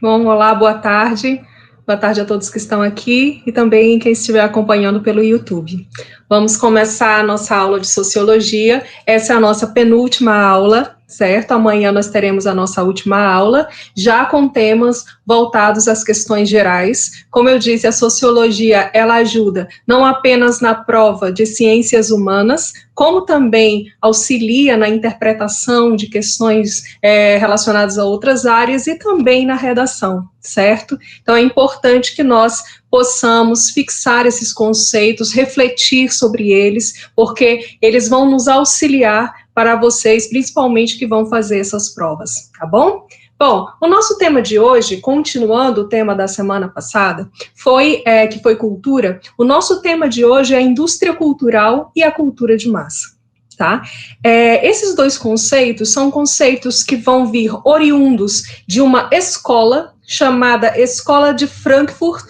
Bom, olá, boa tarde. Boa tarde a todos que estão aqui e também quem estiver acompanhando pelo YouTube. Vamos começar a nossa aula de Sociologia. Essa é a nossa penúltima aula, certo? Amanhã nós teremos a nossa última aula, já com temas voltados às questões gerais. Como eu disse, a Sociologia, ela ajuda não apenas na prova de ciências humanas, como também auxilia na interpretação de questões relacionadas a outras áreas e também na redação, certo? Então é importante que nós possamos fixar esses conceitos, refletir sobre eles, porque eles vão nos auxiliar para vocês, principalmente que vão fazer essas provas, tá bom? Bom, o nosso tema de hoje, continuando o tema da semana passada, que foi cultura. O nosso tema de hoje é a indústria cultural e a cultura de massa. Tá? Esses dois conceitos são conceitos que vão vir oriundos de uma escola chamada Escola de Frankfurt,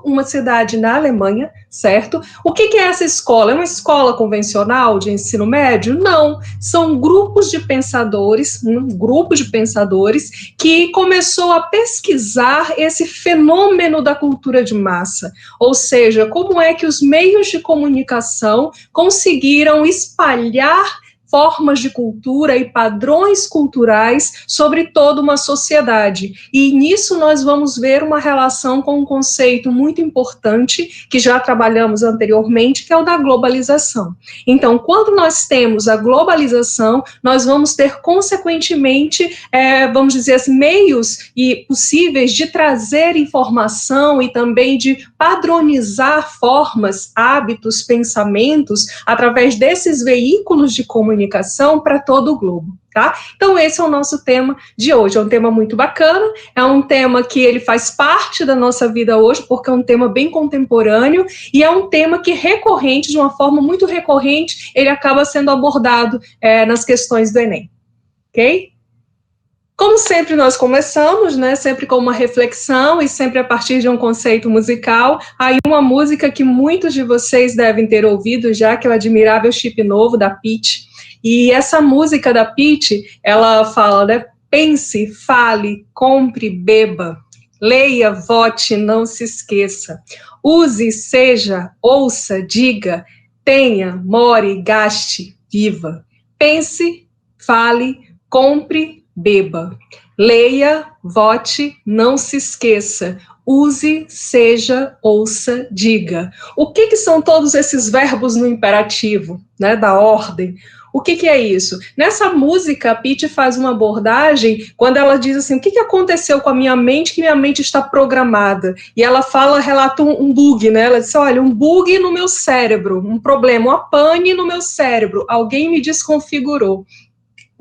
uma cidade na Alemanha, certo? O que é essa escola? É uma escola convencional de ensino médio? Não, são grupos de pensadores, um grupo de pensadores que começou a pesquisar esse fenômeno da cultura de massa, ou seja, como é que os meios de comunicação conseguiram espalhar formas de cultura e padrões culturais sobre toda uma sociedade. E nisso nós vamos ver uma relação com um conceito muito importante que já trabalhamos anteriormente, que é o da globalização. Então, quando nós temos a globalização, nós vamos ter, consequentemente, vamos dizer assim, meios possíveis de trazer informação e também de padronizar formas, hábitos, pensamentos, através desses veículos de comunicação para todo o globo, tá? Então esse é o nosso tema de hoje, é um tema muito bacana, é um tema que ele faz parte da nossa vida hoje, porque é um tema bem contemporâneo e é um tema que recorrente, de uma forma muito recorrente, ele acaba sendo abordado nas questões do Enem, ok? Como sempre nós começamos, né, sempre com uma reflexão e sempre a partir de um conceito musical, aí uma música que muitos de vocês devem ter ouvido já, que é o Admirável Chip Novo, da Pitty. E essa música da Pitty, ela fala, né, pense, fale, compre, beba, leia, vote, não se esqueça, use, seja, ouça, diga, tenha, more, gaste, viva, pense, fale, compre, beba, leia, vote, não se esqueça, use, seja, ouça, diga. O que são todos esses verbos no imperativo, né, da ordem? O que é isso? Nessa música, a Pitty faz uma abordagem quando ela diz assim, o que aconteceu com a minha mente, que minha mente está programada? E ela relata um bug, né? Ela diz, olha, um bug no meu cérebro, um problema, uma pane no meu cérebro, alguém me desconfigurou.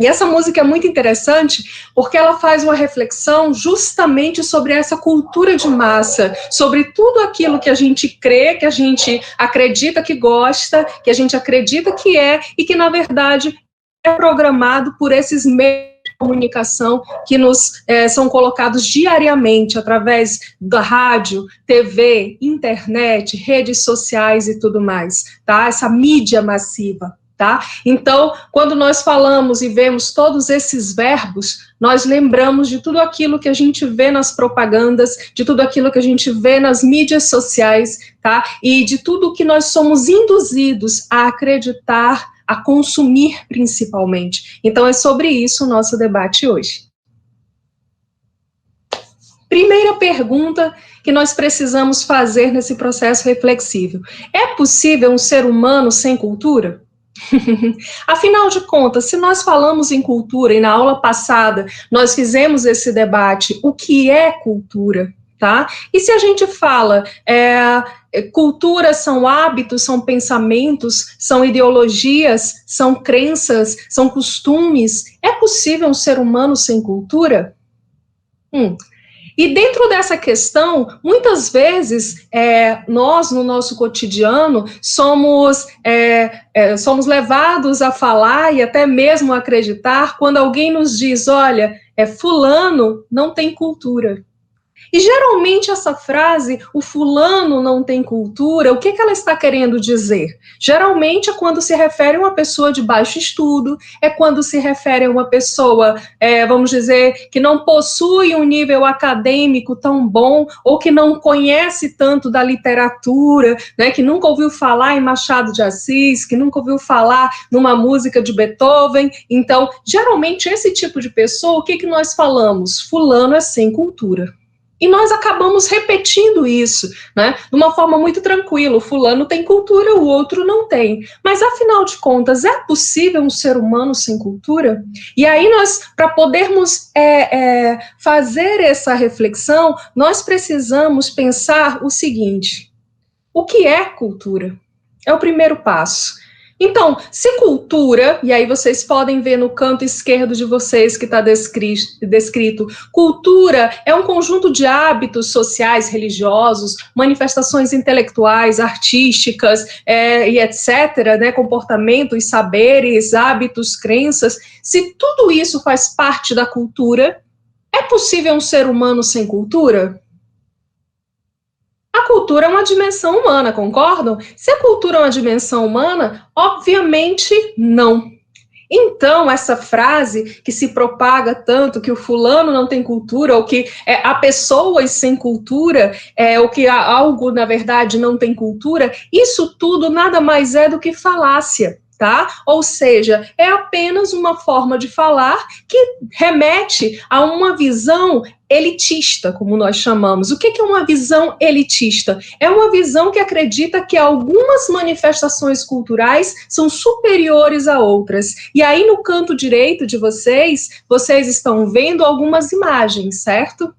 E essa música é muito interessante porque ela faz uma reflexão justamente sobre essa cultura de massa, sobre tudo aquilo que a gente crê, que a gente acredita que gosta, que a gente acredita que é e que, na verdade, é programado por esses meios de comunicação que nos são colocados diariamente através da rádio, TV, internet, redes sociais e tudo mais, tá? Essa mídia massiva. Tá? Então, quando nós falamos e vemos todos esses verbos, nós lembramos de tudo aquilo que a gente vê nas propagandas, de tudo aquilo que a gente vê nas mídias sociais, tá? E de tudo que nós somos induzidos a acreditar, a consumir principalmente. Então, é sobre isso o nosso debate hoje. Primeira pergunta que nós precisamos fazer nesse processo reflexivo. É possível um ser humano sem cultura? Afinal de contas, se nós falamos em cultura, e na aula passada nós fizemos esse debate, o que é cultura, tá? E se a gente fala, cultura são hábitos, são pensamentos, são ideologias, são crenças, são costumes, é possível um ser humano sem cultura? E dentro dessa questão, muitas vezes, nós, no nosso cotidiano, somos levados a falar e até mesmo a acreditar quando alguém nos diz, olha, fulano não tem cultura. E geralmente essa frase, o fulano não tem cultura, o que ela está querendo dizer? Geralmente é quando se refere a uma pessoa de baixo estudo, é quando se refere a uma pessoa, vamos dizer, que não possui um nível acadêmico tão bom, ou que não conhece tanto da literatura, né, que nunca ouviu falar em Machado de Assis, que nunca ouviu falar numa música de Beethoven. Então, geralmente esse tipo de pessoa, o que nós falamos? Fulano é sem cultura. E nós acabamos repetindo isso, né, de uma forma muito tranquila. O fulano tem cultura, o outro não tem. Mas, afinal de contas, é possível um ser humano sem cultura? E aí nós, para podermos fazer essa reflexão, nós precisamos pensar o seguinte: o que é cultura? É o primeiro passo. Então, se cultura, e aí vocês podem ver no canto esquerdo de vocês que está descrito, cultura é um conjunto de hábitos sociais, religiosos, manifestações intelectuais, artísticas e etc., né, comportamentos, saberes, hábitos, crenças. Se tudo isso faz parte da cultura, é possível um ser humano sem cultura? A cultura é uma dimensão humana, concordam? Se a cultura é uma dimensão humana, obviamente não. Então, essa frase que se propaga tanto, que o fulano não tem cultura, ou que há pessoas sem cultura, ou que algo, na verdade, não tem cultura, isso tudo nada mais é do que falácia. Tá? Ou seja, é apenas uma forma de falar que remete a uma visão elitista, como nós chamamos. O que é uma visão elitista? É uma visão que acredita que algumas manifestações culturais são superiores a outras. E aí, no canto direito de vocês estão vendo algumas imagens, certo?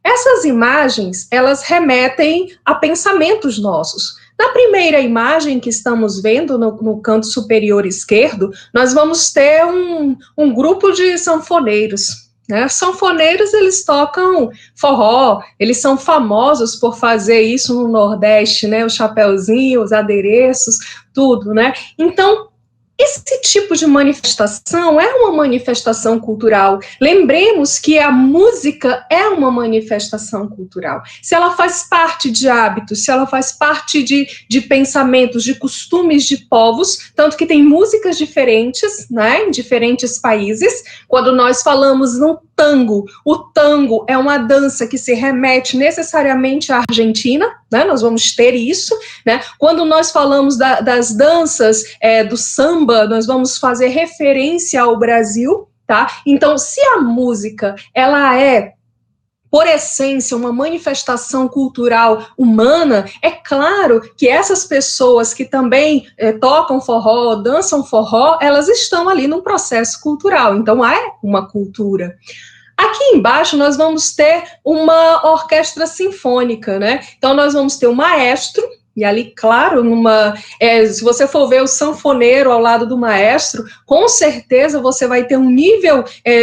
Essas imagens, elas remetem a pensamentos nossos. Na primeira imagem que estamos vendo, no canto superior esquerdo, nós vamos ter um grupo de sanfoneiros. Né? Sanfoneiros, eles tocam forró, eles são famosos por fazer isso no Nordeste, né? O chapeuzinho, os adereços, tudo, né? Então, esse tipo de manifestação é uma manifestação cultural. Lembremos que a música é uma manifestação cultural. Se ela faz parte de hábitos, se ela faz parte de pensamentos, de costumes de povos, tanto que tem músicas diferentes, né, em diferentes países. Quando nós falamos no tango, o tango é uma dança que se remete necessariamente à Argentina, né, nós vamos ter isso, né? Quando nós falamos das danças do samba, nós vamos fazer referência ao Brasil, tá? Então, se a música, ela é, por essência, uma manifestação cultural humana, é claro que essas pessoas que também tocam forró, dançam forró, elas estão ali num processo cultural, então é uma cultura. Aqui embaixo nós vamos ter uma orquestra sinfônica, né? Então nós vamos ter um maestro, e ali, claro, se você for ver o sanfoneiro ao lado do maestro, com certeza você vai ter um nível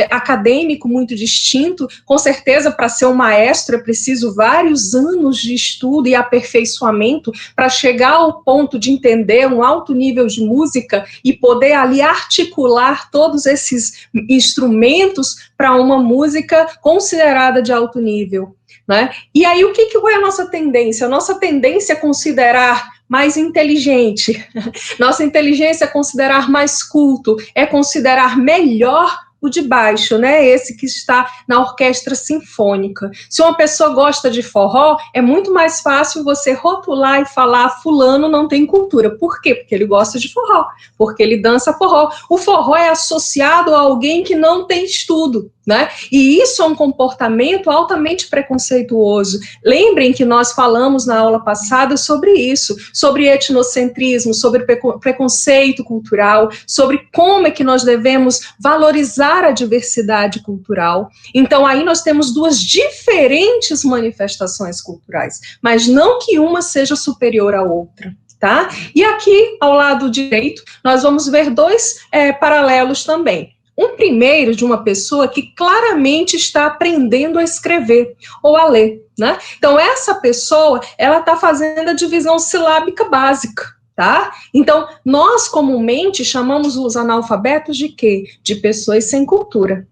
acadêmico muito distinto. Com certeza, para ser um maestro é preciso vários anos de estudo e aperfeiçoamento para chegar ao ponto de entender um alto nível de música e poder ali articular todos esses instrumentos para uma música considerada de alto nível. Né? E aí, qual é a nossa tendência? A nossa tendência é considerar mais inteligente, nossa inteligência é considerar mais culto, é considerar melhor o de baixo, né? Esse que está na orquestra sinfônica. Se uma pessoa gosta de forró, é muito mais fácil você rotular e falar fulano não tem cultura. Por quê? Porque ele gosta de forró, porque ele dança forró. O forró é associado a alguém que não tem estudo, né? E isso é um comportamento altamente preconceituoso. Lembrem que nós falamos na aula passada sobre isso, sobre etnocentrismo, sobre preconceito cultural, sobre como é que nós devemos valorizar a diversidade cultural. Então, aí nós temos duas diferentes manifestações culturais, mas não que uma seja superior à outra. Tá? E aqui, ao lado direito, nós vamos ver dois paralelos também. Um primeiro de uma pessoa que claramente está aprendendo a escrever ou a ler, né? Então, essa pessoa, ela está fazendo a divisão silábica básica, tá? Então, nós comumente chamamos os analfabetos de quê? De pessoas sem cultura.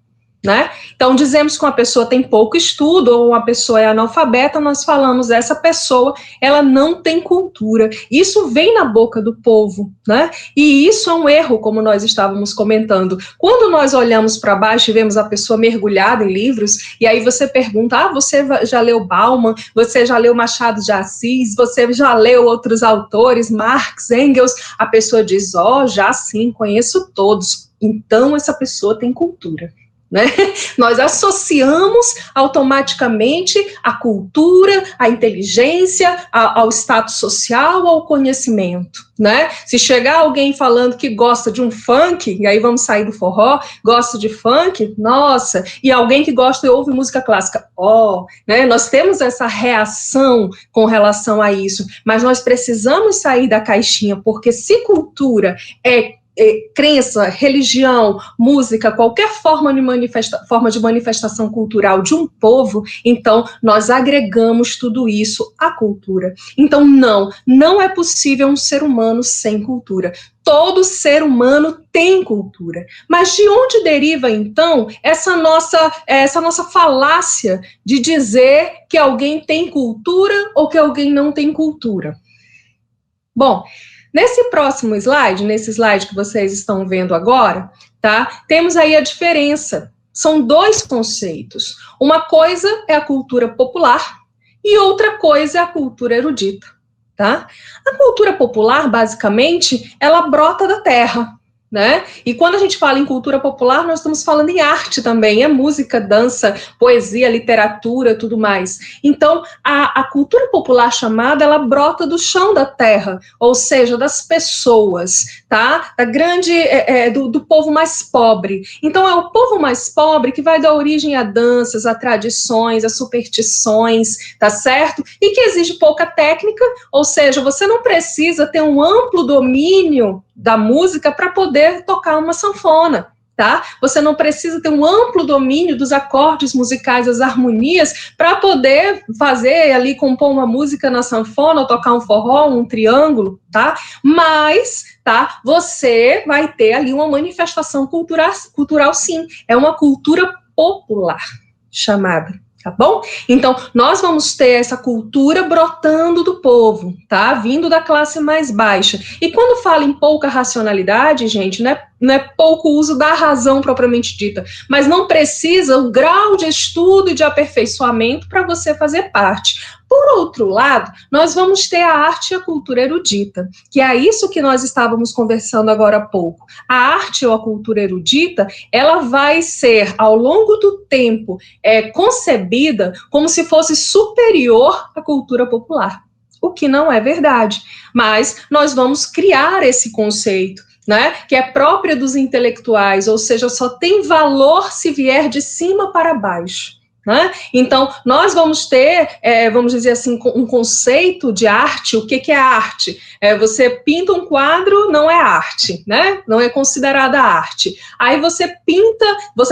né? Então, dizemos que uma pessoa tem pouco estudo ou uma pessoa é analfabeta, nós falamos essa pessoa, ela não tem cultura. Isso vem na boca do povo, né? E isso é um erro, como nós estávamos comentando. Quando nós olhamos para baixo e vemos a pessoa mergulhada em livros, e aí você pergunta, você já leu Bauman? Você já leu Machado de Assis? Você já leu outros autores, Marx, Engels? A pessoa diz, já sim, conheço todos. Então, essa pessoa tem cultura. Né? Nós associamos automaticamente a cultura, a inteligência, ao status social, ao conhecimento, né? Se chegar alguém falando que gosta de um funk, e aí vamos sair do forró, gosta de funk, nossa, e alguém que gosta e ouve música clássica, né? Nós temos essa reação com relação a isso, mas nós precisamos sair da caixinha, porque se cultura é crença, religião, música, qualquer forma de manifestação cultural de um povo, então nós agregamos tudo isso à cultura. Então não é possível um ser humano sem cultura. Todo ser humano tem cultura. Mas de onde deriva, então, essa nossa falácia de dizer que alguém tem cultura ou que alguém não tem cultura? Bom, nesse próximo slide, nesse slide que vocês estão vendo agora, tá? Temos aí a diferença. São dois conceitos. Uma coisa é a cultura popular e outra coisa é a cultura erudita, tá? A cultura popular, basicamente, ela brota da terra, né? E quando a gente fala em cultura popular, nós estamos falando em arte também, é música, dança, poesia, literatura, tudo mais. Então, a cultura popular chamada, ela brota do chão da terra, ou seja, das pessoas, tá? Do povo mais pobre. Então, é o povo mais pobre que vai dar origem a danças, a tradições, a superstições, tá certo? E que exige pouca técnica, ou seja, você não precisa ter um amplo domínio da música para poder tocar uma sanfona, tá? Você não precisa ter um amplo domínio dos acordes musicais, das harmonias, para poder fazer ali, compor uma música na sanfona, ou tocar um forró, um triângulo, tá? Mas, tá, você vai ter ali uma manifestação cultural sim, é uma cultura popular chamada. Tá bom? Então, nós vamos ter essa cultura brotando do povo, tá? Vindo da classe mais baixa. E quando fala em pouca racionalidade, gente, não é pouco uso da razão propriamente dita, mas não precisa o grau de estudo e de aperfeiçoamento para você fazer parte. Por outro lado, nós vamos ter a arte e a cultura erudita, que é isso que nós estávamos conversando agora há pouco. A arte ou a cultura erudita, ela vai ser, ao longo do tempo, concebida como se fosse superior à cultura popular, o que não é verdade. Mas nós vamos criar esse conceito, né, que é própria dos intelectuais, ou seja, só tem valor se vier de cima para baixo. Né? Então, nós vamos ter, vamos dizer assim, um conceito de arte. O que é arte? Você pinta um quadro, não é arte, né? Não é considerada arte. Aí você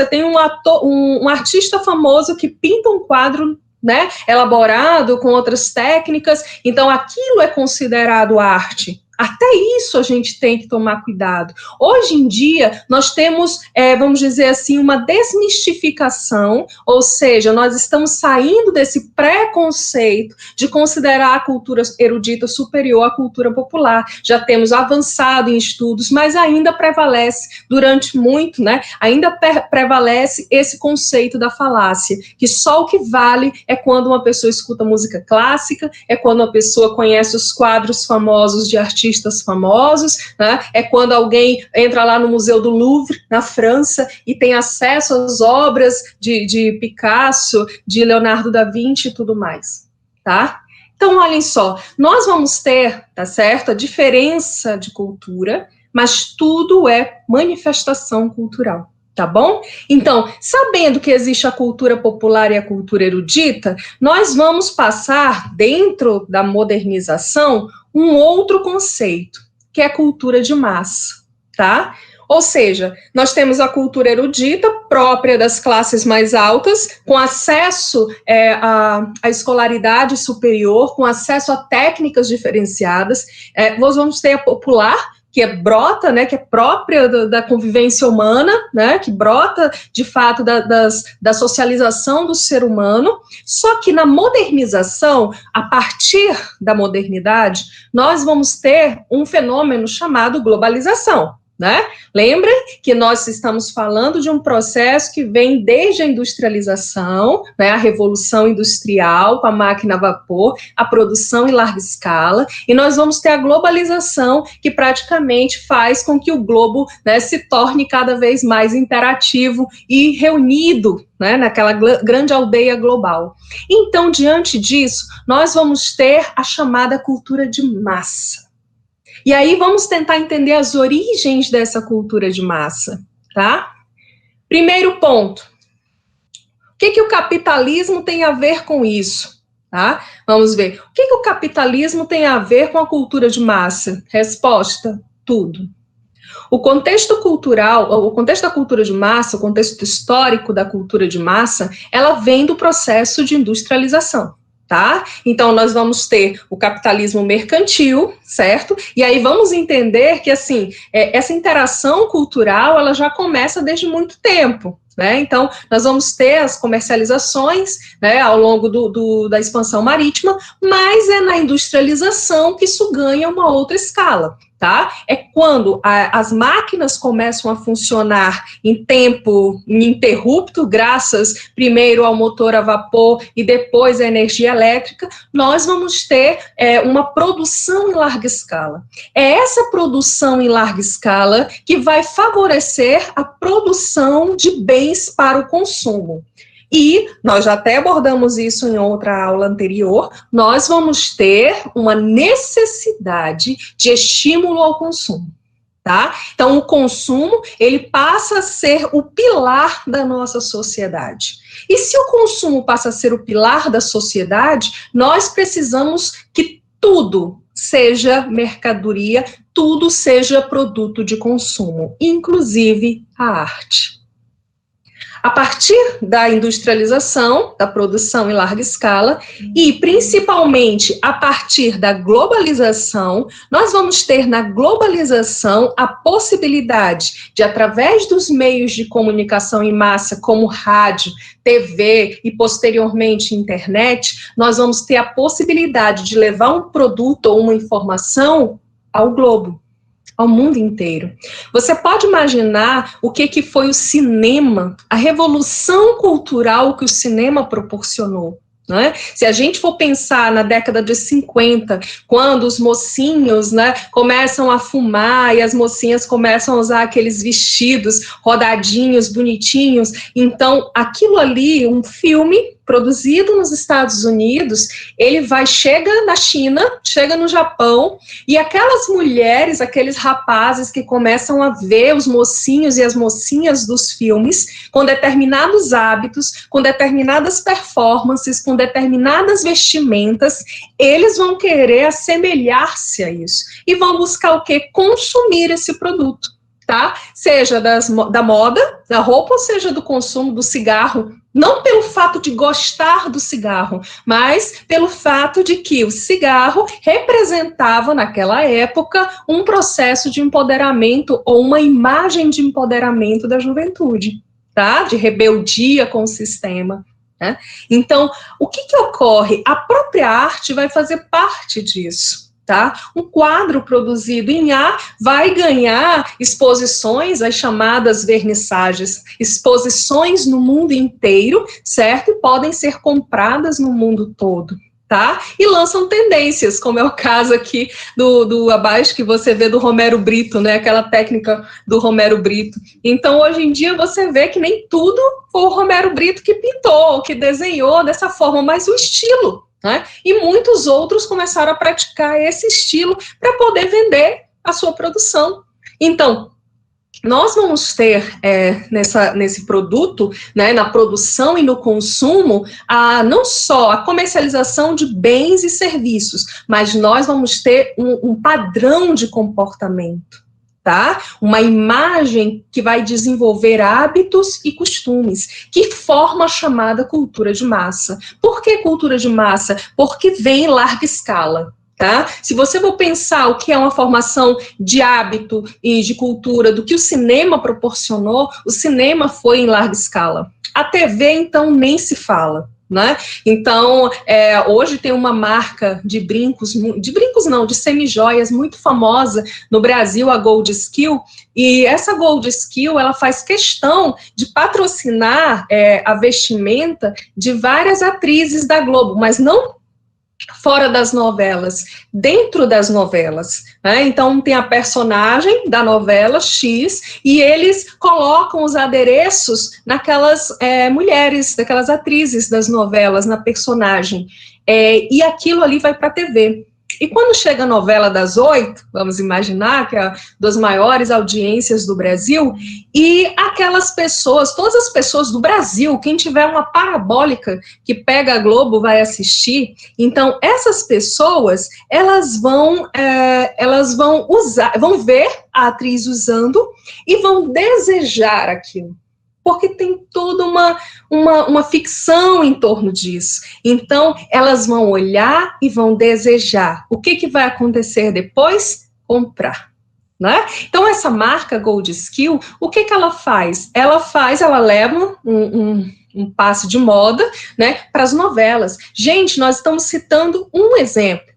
tem um artista famoso que pinta um quadro, né, elaborado com outras técnicas, então aquilo é considerado arte. Até isso a gente tem que tomar cuidado. Hoje em dia, nós temos, vamos dizer assim, uma desmistificação, ou seja, nós estamos saindo desse preconceito de considerar a cultura erudita superior à cultura popular. Já temos avançado em estudos, mas ainda prevalece, durante muito, né, ainda prevalece esse conceito da falácia, que só o que vale é quando uma pessoa escuta música clássica, é quando uma pessoa conhece os quadros famosos de artistas famosos, né? É quando alguém entra lá no Museu do Louvre, na França, e tem acesso às obras de Picasso, de Leonardo da Vinci e tudo mais, tá? Então, olhem só, nós vamos ter, tá certo, a diferença de cultura, mas tudo é manifestação cultural. Tá bom? Então, sabendo que existe a cultura popular e a cultura erudita, nós vamos passar, dentro da modernização, um outro conceito, que é a cultura de massa, tá? Ou seja, nós temos a cultura erudita, própria das classes mais altas, com acesso à escolaridade superior, com acesso a técnicas diferenciadas. Nós vamos ter a popular, que brota, né, que é própria da convivência humana, né, que brota, de fato, da socialização do ser humano, só que na modernização, a partir da modernidade, nós vamos ter um fenômeno chamado globalização, né? Lembra que nós estamos falando de um processo que vem desde a industrialização, né, a revolução industrial com a máquina a vapor, a produção em larga escala, e nós vamos ter a globalização que praticamente faz com que o globo, né, se torne cada vez mais interativo e reunido, né, naquela grande aldeia global. Então, diante disso, nós vamos ter a chamada cultura de massa. E aí vamos tentar entender as origens dessa cultura de massa, tá? Primeiro ponto, o que o capitalismo tem a ver com isso? Tá? Vamos ver, o que o capitalismo tem a ver com a cultura de massa? Resposta, tudo. O contexto cultural, o contexto da cultura de massa, o contexto histórico da cultura de massa, ela vem do processo de industrialização. Tá? Então, nós vamos ter o capitalismo mercantil, certo? E aí vamos entender que, assim, essa interação cultural, ela já começa desde muito tempo, né? Então, nós vamos ter as comercializações, né, ao longo da expansão marítima, mas é na industrialização que isso ganha uma outra escala. Tá? É quando as máquinas começam a funcionar em tempo ininterrupto, graças primeiro ao motor a vapor e depois à energia elétrica, nós vamos ter uma produção em larga escala. É essa produção em larga escala que vai favorecer a produção de bens para o consumo. E nós já até abordamos isso em outra aula anterior, nós vamos ter uma necessidade de estímulo ao consumo, tá? Então, o consumo, ele passa a ser o pilar da nossa sociedade. E se o consumo passa a ser o pilar da sociedade, nós precisamos que tudo seja mercadoria, tudo seja produto de consumo, inclusive a arte. A partir da industrialização, da produção em larga escala, e principalmente a partir da globalização, nós vamos ter na globalização a possibilidade de, através dos meios de comunicação em massa, como rádio, TV e posteriormente internet, nós vamos ter a possibilidade de levar um produto ou uma informação ao globo, ao mundo inteiro. Você pode imaginar o que foi o cinema, a revolução cultural que o cinema proporcionou, não é? Se a gente for pensar na década de 50, quando os mocinhos, né, começam a fumar e as mocinhas começam a usar aqueles vestidos rodadinhos, bonitinhos, então aquilo ali, um filme produzido nos Estados Unidos, ele chega na China, chega no Japão, e aquelas mulheres, aqueles rapazes que começam a ver os mocinhos e as mocinhas dos filmes, com determinados hábitos, com determinadas performances, com determinadas vestimentas, eles vão querer assemelhar-se a isso, e vão buscar o quê? Consumir esse produto, tá? Seja da moda, da roupa, ou seja do consumo do cigarro, não pelo fato de gostar do cigarro, mas pelo fato de que o cigarro representava, naquela época, um processo de empoderamento ou uma imagem de empoderamento da juventude, tá? De rebeldia com o sistema, né? Então, o que ocorre? A própria arte vai fazer parte disso. Tá? Um quadro produzido em A vai ganhar exposições, as chamadas vernissagens, exposições no mundo inteiro, certo? E podem ser compradas no mundo todo, tá? E lançam tendências, como é o caso aqui do abaixo que você vê do Romero Brito, né? Aquela técnica do Romero Brito. Então, hoje em dia, você vê que nem tudo foi o Romero Brito que pintou, que desenhou dessa forma, mas o estilo, né? E muitos outros começaram a praticar esse estilo para poder vender a sua produção. Então, nós vamos ter nesse produto, né, na produção e no consumo, não só a comercialização de bens e serviços, mas nós vamos ter um padrão de comportamento. Tá? Uma imagem que vai desenvolver hábitos e costumes, que forma a chamada cultura de massa. Por que cultura de massa? Porque vem em larga escala. Tá? Se você for pensar o que é uma formação de hábito e de cultura, do que o cinema proporcionou, o cinema foi em larga escala. A TV, então, nem se fala. Né? Então, hoje tem uma marca de brincos não, de semijoias muito famosa no Brasil, a Gold Skill, e essa Gold Skill, ela faz questão de patrocinar a vestimenta de várias atrizes da Globo, mas não fora das novelas, dentro das novelas, né? Então tem a personagem da novela X e eles colocam os adereços naquelas mulheres, daquelas atrizes das novelas, na personagem, e aquilo ali vai para a TV. E quando chega a novela das 8, vamos imaginar que é uma das maiores audiências do Brasil, e aquelas pessoas, todas as pessoas do Brasil, quem tiver uma parabólica que pega a Globo vai assistir, então essas pessoas, elas vão usar, vão ver a atriz usando e vão desejar aquilo. Porque tem toda uma ficção em torno disso. Então, elas vão olhar e vão desejar. O que vai acontecer depois? Comprar. Né? Então, essa marca Gold Skill, o que ela faz? Ela leva um passo de moda, né, para as novelas. Gente, nós estamos citando um exemplo.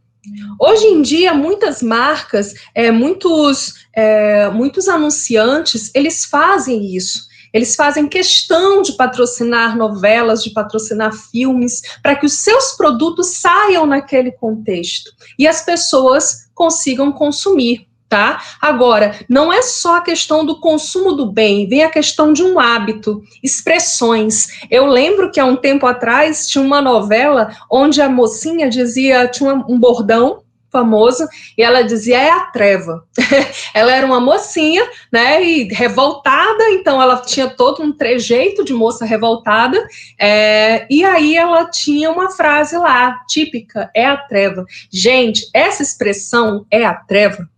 Hoje em dia, muitas marcas, muitos anunciantes, eles fazem isso. Eles fazem questão de patrocinar novelas, de patrocinar filmes, para que os seus produtos saiam naquele contexto e as pessoas consigam consumir, tá? Agora, não é só a questão do consumo do bem, vem a questão de um hábito, expressões. Eu lembro que há um tempo atrás tinha uma novela onde a mocinha tinha um bordão famoso, e ela dizia, é a treva. Ela era uma mocinha, né, e revoltada, então ela tinha todo um trejeito de moça revoltada, e aí ela tinha uma frase lá, típica, é a treva. Gente, essa expressão, é a treva,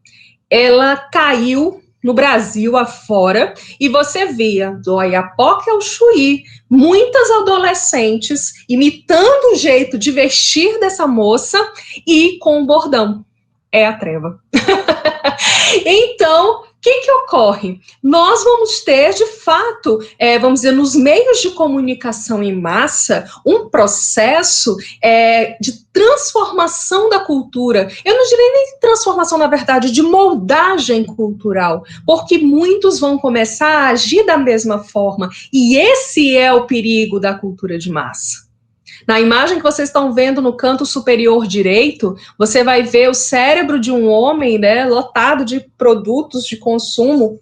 ela caiu no Brasil afora, e você via do Oiapoque ao Chuí, muitas adolescentes imitando o jeito de vestir dessa moça e com o bordão. É a treva. Então, o que ocorre? Nós vamos ter, de fato, vamos dizer, nos meios de comunicação em massa, um processo de transformação da cultura. Eu não direi nem de transformação, na verdade, de moldagem cultural, porque muitos vão começar a agir da mesma forma, e esse é o perigo da cultura de massa. Na imagem que vocês estão vendo no canto superior direito, você vai ver o cérebro de um homem, né, lotado de produtos de consumo,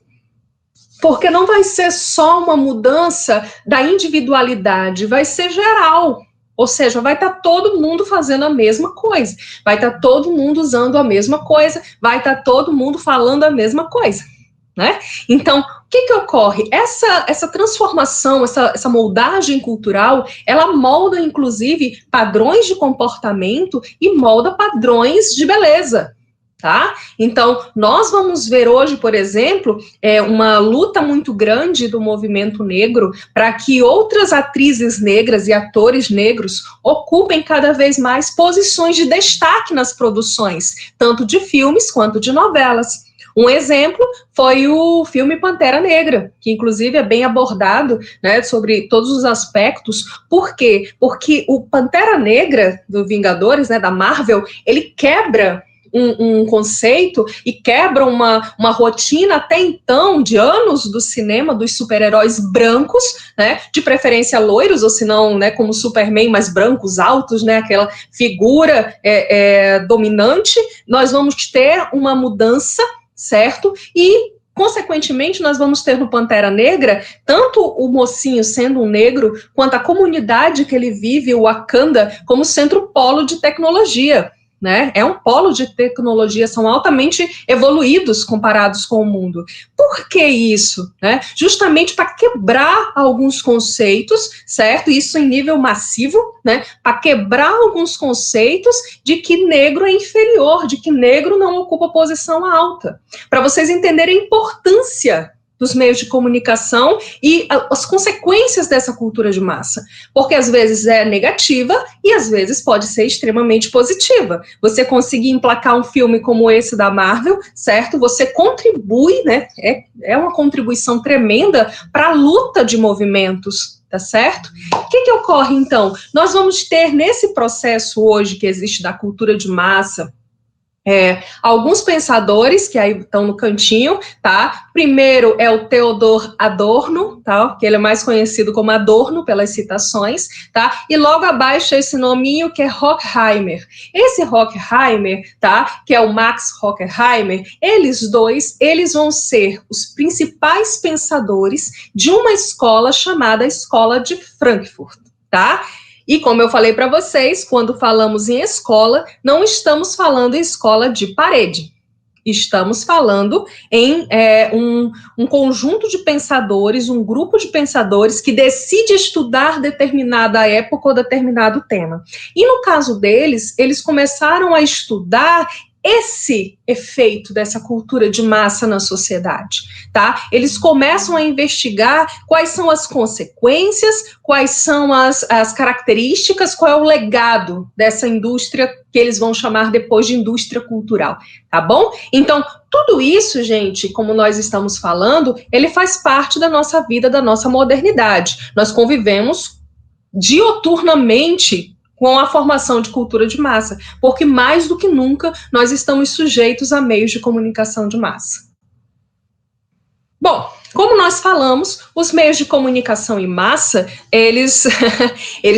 porque não vai ser só uma mudança da individualidade, vai ser geral. Ou seja, vai estar todo mundo fazendo a mesma coisa, vai estar todo mundo usando a mesma coisa, vai estar todo mundo falando a mesma coisa, né? Então, o que ocorre? Essa transformação, essa moldagem cultural, ela molda, inclusive, padrões de comportamento e molda padrões de beleza, tá? Então, nós vamos ver hoje, por exemplo, uma luta muito grande do movimento negro para que outras atrizes negras e atores negros ocupem cada vez mais posições de destaque nas produções, tanto de filmes quanto de novelas. Um exemplo foi o filme Pantera Negra, que inclusive é bem abordado, né, sobre todos os aspectos. Por quê? Porque o Pantera Negra do Vingadores, né, da Marvel, ele quebra um conceito e quebra uma rotina até então de anos do cinema dos super-heróis brancos, né, de preferência loiros, ou se não, né, como Superman, mais brancos, altos, né, aquela figura dominante. Nós vamos ter uma mudança, certo? E, consequentemente, nós vamos ter no Pantera Negra, tanto o mocinho sendo um negro, quanto a comunidade que ele vive, o Wakanda, como centro polo de tecnologia, né? É um polo de tecnologia, são altamente evoluídos comparados com o mundo. Por que isso? Né? Justamente para quebrar alguns conceitos, certo? Isso em nível massivo, né? Para quebrar alguns conceitos de que negro é inferior, de que negro não ocupa posição alta. Para vocês entenderem a importância dos meios de comunicação e as consequências dessa cultura de massa, porque às vezes é negativa e às vezes pode ser extremamente positiva. Você conseguir emplacar um filme como esse da Marvel, certo? Você contribui, né? É uma contribuição tremenda para a luta de movimentos, tá certo? O que ocorre, então? Nós vamos ter nesse processo hoje que existe da cultura de massa, alguns pensadores que aí estão no cantinho, tá? Primeiro é o Theodor Adorno, tá? Que ele é mais conhecido como Adorno pelas citações, tá? E logo abaixo esse nominho que é Horkheimer. Esse Horkheimer, tá? Que é o Max Horkheimer, eles vão ser os principais pensadores de uma escola chamada Escola de Frankfurt, tá? E como eu falei para vocês, quando falamos em escola, não estamos falando em escola de parede. Estamos falando em um conjunto de pensadores, um grupo de pensadores que decide estudar determinada época ou determinado tema. E no caso deles, eles começaram a estudar esse efeito dessa cultura de massa na sociedade, tá? Eles começam a investigar quais são as consequências, quais são as características, qual é o legado dessa indústria que eles vão chamar depois de indústria cultural, tá bom? Então, tudo isso, gente, como nós estamos falando, ele faz parte da nossa vida, da nossa modernidade. Nós convivemos dioturnamente com a formação de cultura de massa, porque mais do que nunca nós estamos sujeitos a meios de comunicação de massa. Bom, como nós falamos, os meios de comunicação em massa, eles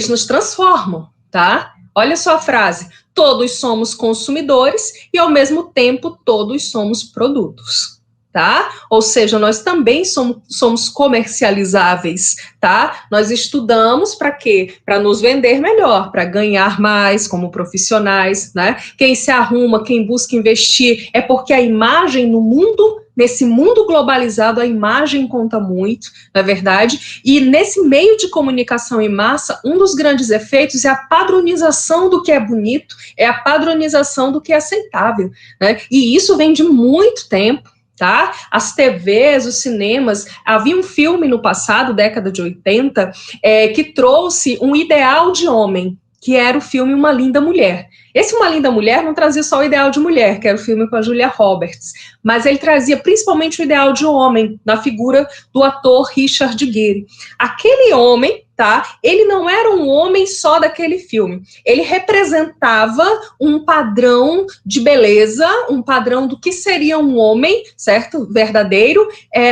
nos transformam, tá? Olha só a frase, todos somos consumidores e ao mesmo tempo todos somos produtos. Tá? Ou seja, nós também somos comercializáveis, tá? Nós estudamos para quê? Para nos vender melhor, para ganhar mais como profissionais, né? Quem se arruma, quem busca investir, é porque a imagem no mundo, nesse mundo globalizado, a imagem conta muito, não é verdade? E nesse meio de comunicação em massa, um dos grandes efeitos é a padronização do que é bonito, é a padronização do que é aceitável, né? E isso vem de muito tempo. Tá? As TVs, os cinemas, havia um filme no passado, década de 80, que trouxe um ideal de homem, que era o filme Uma Linda Mulher. Esse Uma Linda Mulher não trazia só o ideal de mulher, que era o filme com a Julia Roberts, mas ele trazia principalmente o ideal de homem, na figura do ator Richard Gere. Aquele homem, tá? Ele não era um homem só daquele filme. Ele representava um padrão de beleza, um padrão do que seria um homem, certo? Verdadeiro,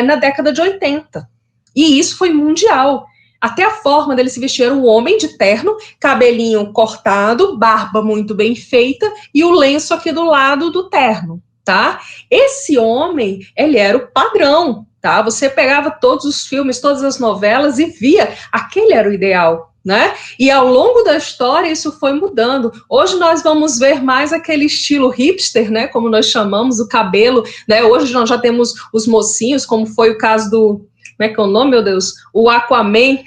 na década de 80. E isso foi mundial. Até a forma dele se vestir era um homem de terno, cabelinho cortado, barba muito bem feita e o lenço aqui do lado do terno, tá? Esse homem, ele era o padrão, tá? Você pegava todos os filmes, todas as novelas e via, aquele era o ideal, né? E ao longo da história isso foi mudando. Hoje nós vamos ver mais aquele estilo hipster, né? Como nós chamamos, o cabelo, né? Hoje nós já temos os mocinhos, como foi o caso do... Como é que é o nome, meu Deus? O Aquaman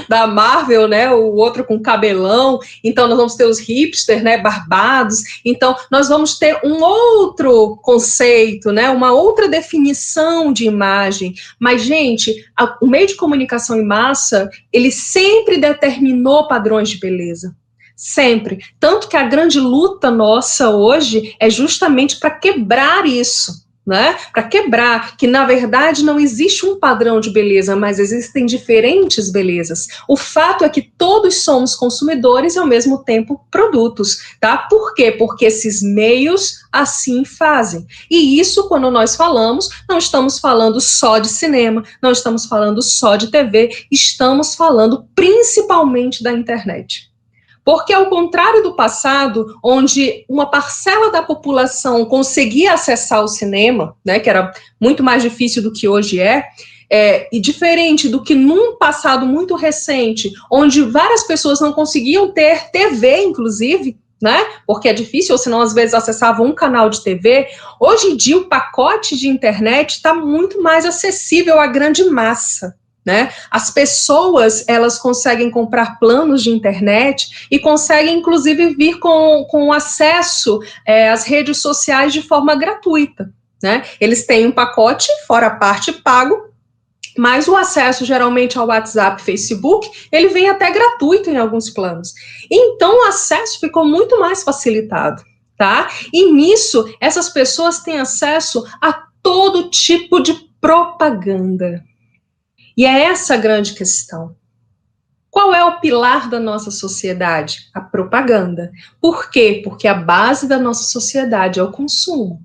da Marvel, né? O outro com cabelão. Então, nós vamos ter os hipsters, né? Barbados. Então, nós vamos ter um outro conceito, né? Uma outra definição de imagem. Mas, gente, o meio de comunicação em massa, ele sempre determinou padrões de beleza. Sempre. Tanto que a grande luta nossa hoje é justamente para quebrar isso. Né? Para quebrar que, na verdade, não existe um padrão de beleza, mas existem diferentes belezas. O fato é que todos somos consumidores e, ao mesmo tempo, produtos. Tá? Por quê? Porque esses meios assim fazem. E isso, quando nós falamos, não estamos falando só de cinema, não estamos falando só de TV, estamos falando principalmente da internet. Porque, ao contrário do passado, onde uma parcela da população conseguia acessar o cinema, né, que era muito mais difícil do que hoje e diferente do que num passado muito recente, onde várias pessoas não conseguiam ter TV, inclusive, né, porque é difícil, ou senão às vezes acessavam um canal de TV, hoje em dia o pacote de internet está muito mais acessível à grande massa. Né? As pessoas, elas conseguem comprar planos de internet e conseguem, inclusive, vir com acesso às redes sociais de forma gratuita. né? Eles têm um pacote, fora a parte pago, mas o acesso geralmente ao WhatsApp, Facebook, ele vem até gratuito em alguns planos. Então o acesso ficou muito mais facilitado, tá? E nisso, essas pessoas têm acesso a todo tipo de propaganda. E é essa a grande questão. Qual é o pilar da nossa sociedade? A propaganda. Por quê? Porque a base da nossa sociedade é o consumo.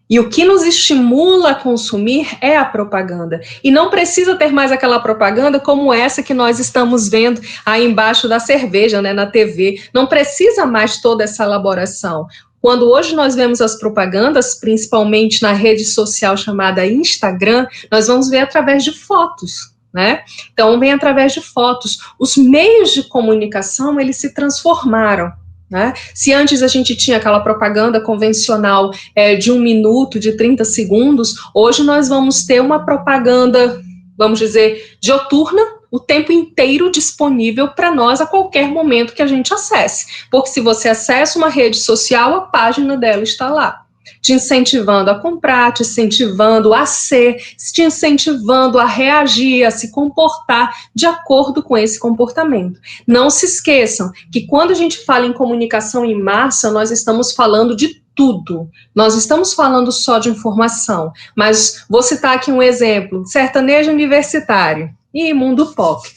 E o que nos estimula a consumir é a propaganda. E não precisa ter mais aquela propaganda como essa que nós estamos vendo aí embaixo da cerveja, né, na TV. Não precisa mais toda essa elaboração. Quando hoje nós vemos as propagandas, principalmente na rede social chamada Instagram, nós vamos ver através de fotos, né? Então, vem através de fotos. Os meios de comunicação, eles se transformaram. Né? Se antes a gente tinha aquela propaganda convencional de 1 minuto, de 30 segundos, hoje nós vamos ter uma propaganda, vamos dizer, dioturna, o tempo inteiro disponível para nós a qualquer momento que a gente acesse. Porque se você acessa uma rede social, a página dela está lá, te incentivando a comprar, te incentivando a ser, te incentivando a reagir, a se comportar de acordo com esse comportamento. Não se esqueçam que quando a gente fala em comunicação em massa, nós estamos falando de tudo. Nós estamos falando só de informação, mas vou citar aqui um exemplo, sertanejo universitário e mundo pop.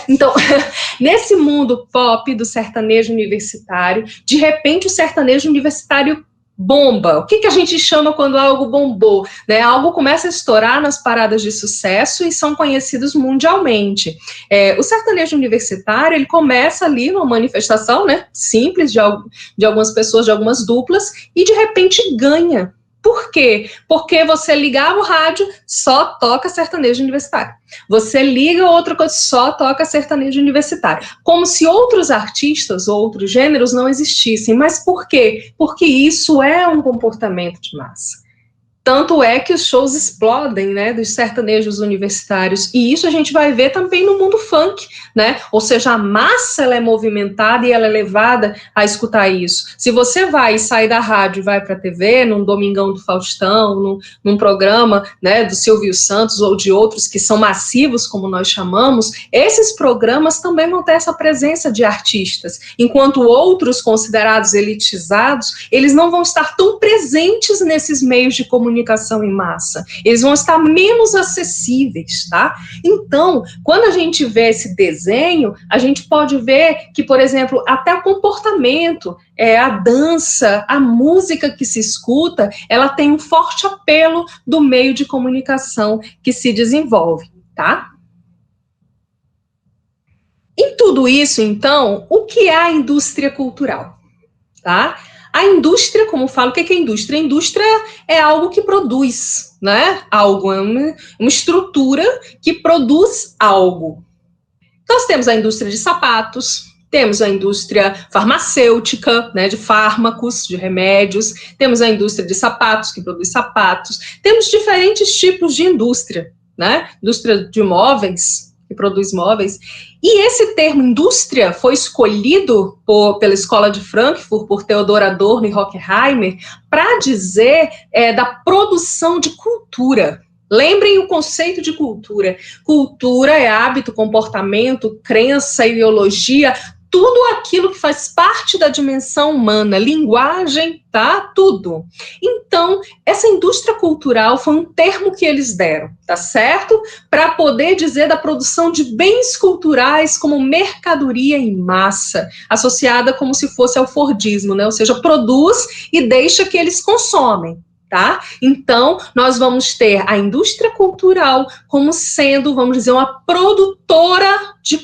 Então, nesse mundo pop do sertanejo universitário, de repente o sertanejo universitário bomba. O que a gente chama quando algo bombou? Né? Algo começa a estourar nas paradas de sucesso e são conhecidos mundialmente. O sertanejo universitário, ele começa ali numa manifestação, né, simples de algumas pessoas, de algumas duplas, e de repente ganha. Por quê? Porque você ligava o rádio, só toca sertanejo universitário. Você liga outra coisa, só toca sertanejo universitário. Como se outros artistas, outros gêneros não existissem. Mas por quê? Porque isso é um comportamento de massa. Tanto é que os shows explodem, né, dos sertanejos universitários, e isso a gente vai ver também no mundo funk, né, ou seja, a massa ela é movimentada e ela é levada a escutar isso. Se você vai sair da rádio e vai para a TV, num Domingão do Faustão, num programa, né, do Silvio Santos ou de outros que são massivos, como nós chamamos, esses programas também vão ter essa presença de artistas, enquanto outros considerados elitizados, eles não vão estar tão presentes nesses meios de comunicação em massa, eles vão estar menos acessíveis, tá? Então, quando a gente vê esse desenho, a gente pode ver que, por exemplo, até o comportamento, a dança, a música que se escuta, ela tem um forte apelo do meio de comunicação que se desenvolve, tá? Em tudo isso, então, o que é a indústria cultural, tá? A indústria, como eu falo, o que é indústria? A indústria é algo que produz, né? Algo, é uma estrutura que produz algo. Nós temos a indústria de sapatos, temos a indústria farmacêutica, né, de fármacos, de remédios, temos a indústria de sapatos, que produz sapatos, temos diferentes tipos de indústria, né? Indústria de móveis, que produz móveis, e esse termo indústria foi escolhido pela Escola de Frankfurt, por Theodor Adorno e Horkheimer, para dizer da produção de cultura. Lembrem o conceito de cultura. Cultura é hábito, comportamento, crença, ideologia, tudo aquilo que faz parte da dimensão humana, linguagem, tá? Tudo. Então, essa indústria cultural foi um termo que eles deram, tá certo? Para poder dizer da produção de bens culturais como mercadoria em massa, associada como se fosse ao Fordismo, né? Ou seja, produz e deixa que eles consomem. Tá? Então, nós vamos ter a indústria cultural como sendo, vamos dizer, uma produtora de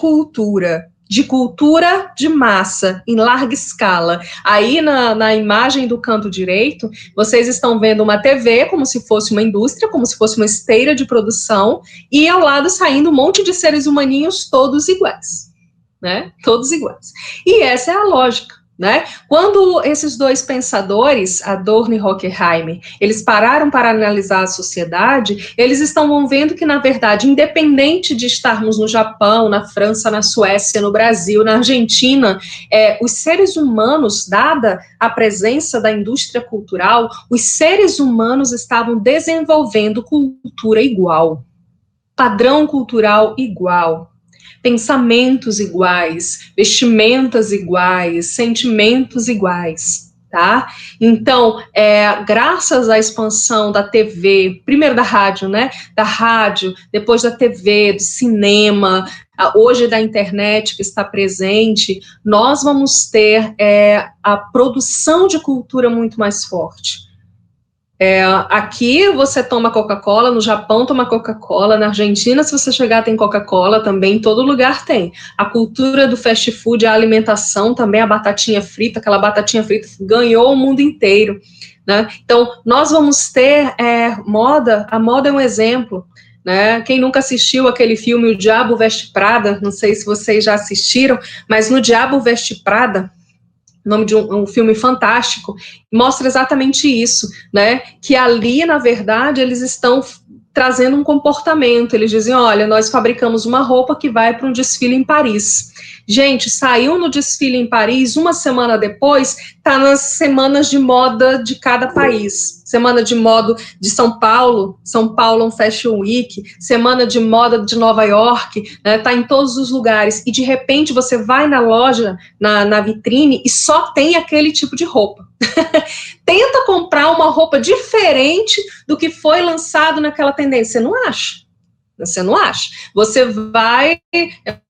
cultura de massa, em larga escala. Aí, na imagem do canto direito, vocês estão vendo uma TV, como se fosse uma indústria, como se fosse uma esteira de produção, e ao lado saindo um monte de seres humaninhos todos iguais, né? Todos iguais. E essa é a lógica. né? Quando esses dois pensadores, Adorno e Horkheimer, eles pararam para analisar a sociedade, eles estão vendo que, na verdade, independente de estarmos no Japão, na França, na Suécia, no Brasil, na Argentina, os seres humanos, dada a presença da indústria cultural, os seres humanos estavam desenvolvendo cultura igual, padrão cultural igual, pensamentos iguais, vestimentas iguais, sentimentos iguais, tá? Então, graças à expansão da TV, primeiro da rádio, né? Da rádio, depois da TV, do cinema, hoje da internet que está presente, nós vamos ter a produção de cultura muito mais forte. Aqui você toma Coca-Cola, no Japão toma Coca-Cola, na Argentina, se você chegar, tem Coca-Cola também, em todo lugar tem. A cultura do fast food, a alimentação também, a batatinha frita, aquela batatinha frita ganhou o mundo inteiro, né? Então, nós vamos ter moda, a moda é um exemplo, né? Quem nunca assistiu aquele filme O Diabo Veste Prada, não sei se vocês já assistiram, mas no Diabo Veste Prada, nome de um filme fantástico, mostra exatamente isso, né, que ali, na verdade, eles estão trazendo um comportamento, eles dizem, olha, nós fabricamos uma roupa que vai para um desfile em Paris. Gente, saiu no desfile em Paris, uma semana depois, está nas semanas de moda de cada país. Semana de moda de São Paulo um Fashion Week, semana de moda de Nova York, tá em todos os lugares. E, de repente, você vai na loja, na vitrine, e só tem aquele tipo de roupa. Tenta comprar uma roupa diferente do que foi lançado naquela tendência. Você não acha. Você não acha. Você vai...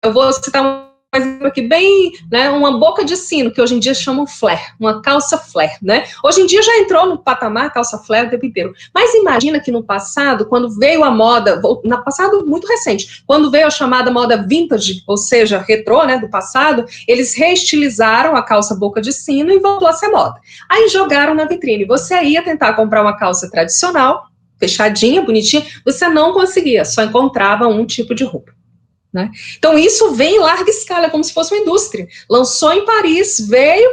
Eu vou citar um exemplo aqui bem, né, uma boca de sino, que hoje em dia chamam flare, uma calça flare, né? Hoje em dia já entrou no patamar calça flare o tempo inteiro. Mas imagina que no passado, quando veio a moda, no passado muito recente, quando veio a chamada moda vintage, ou seja, retrô, né, do passado, eles reestilizaram a calça boca de sino e voltou a ser moda. Aí jogaram na vitrine. Você ia tentar comprar uma calça tradicional, fechadinha, bonitinha, você não conseguia, só encontrava um tipo de roupa. Né? Então, isso vem em larga escala, como se fosse uma indústria. Lançou em Paris, veio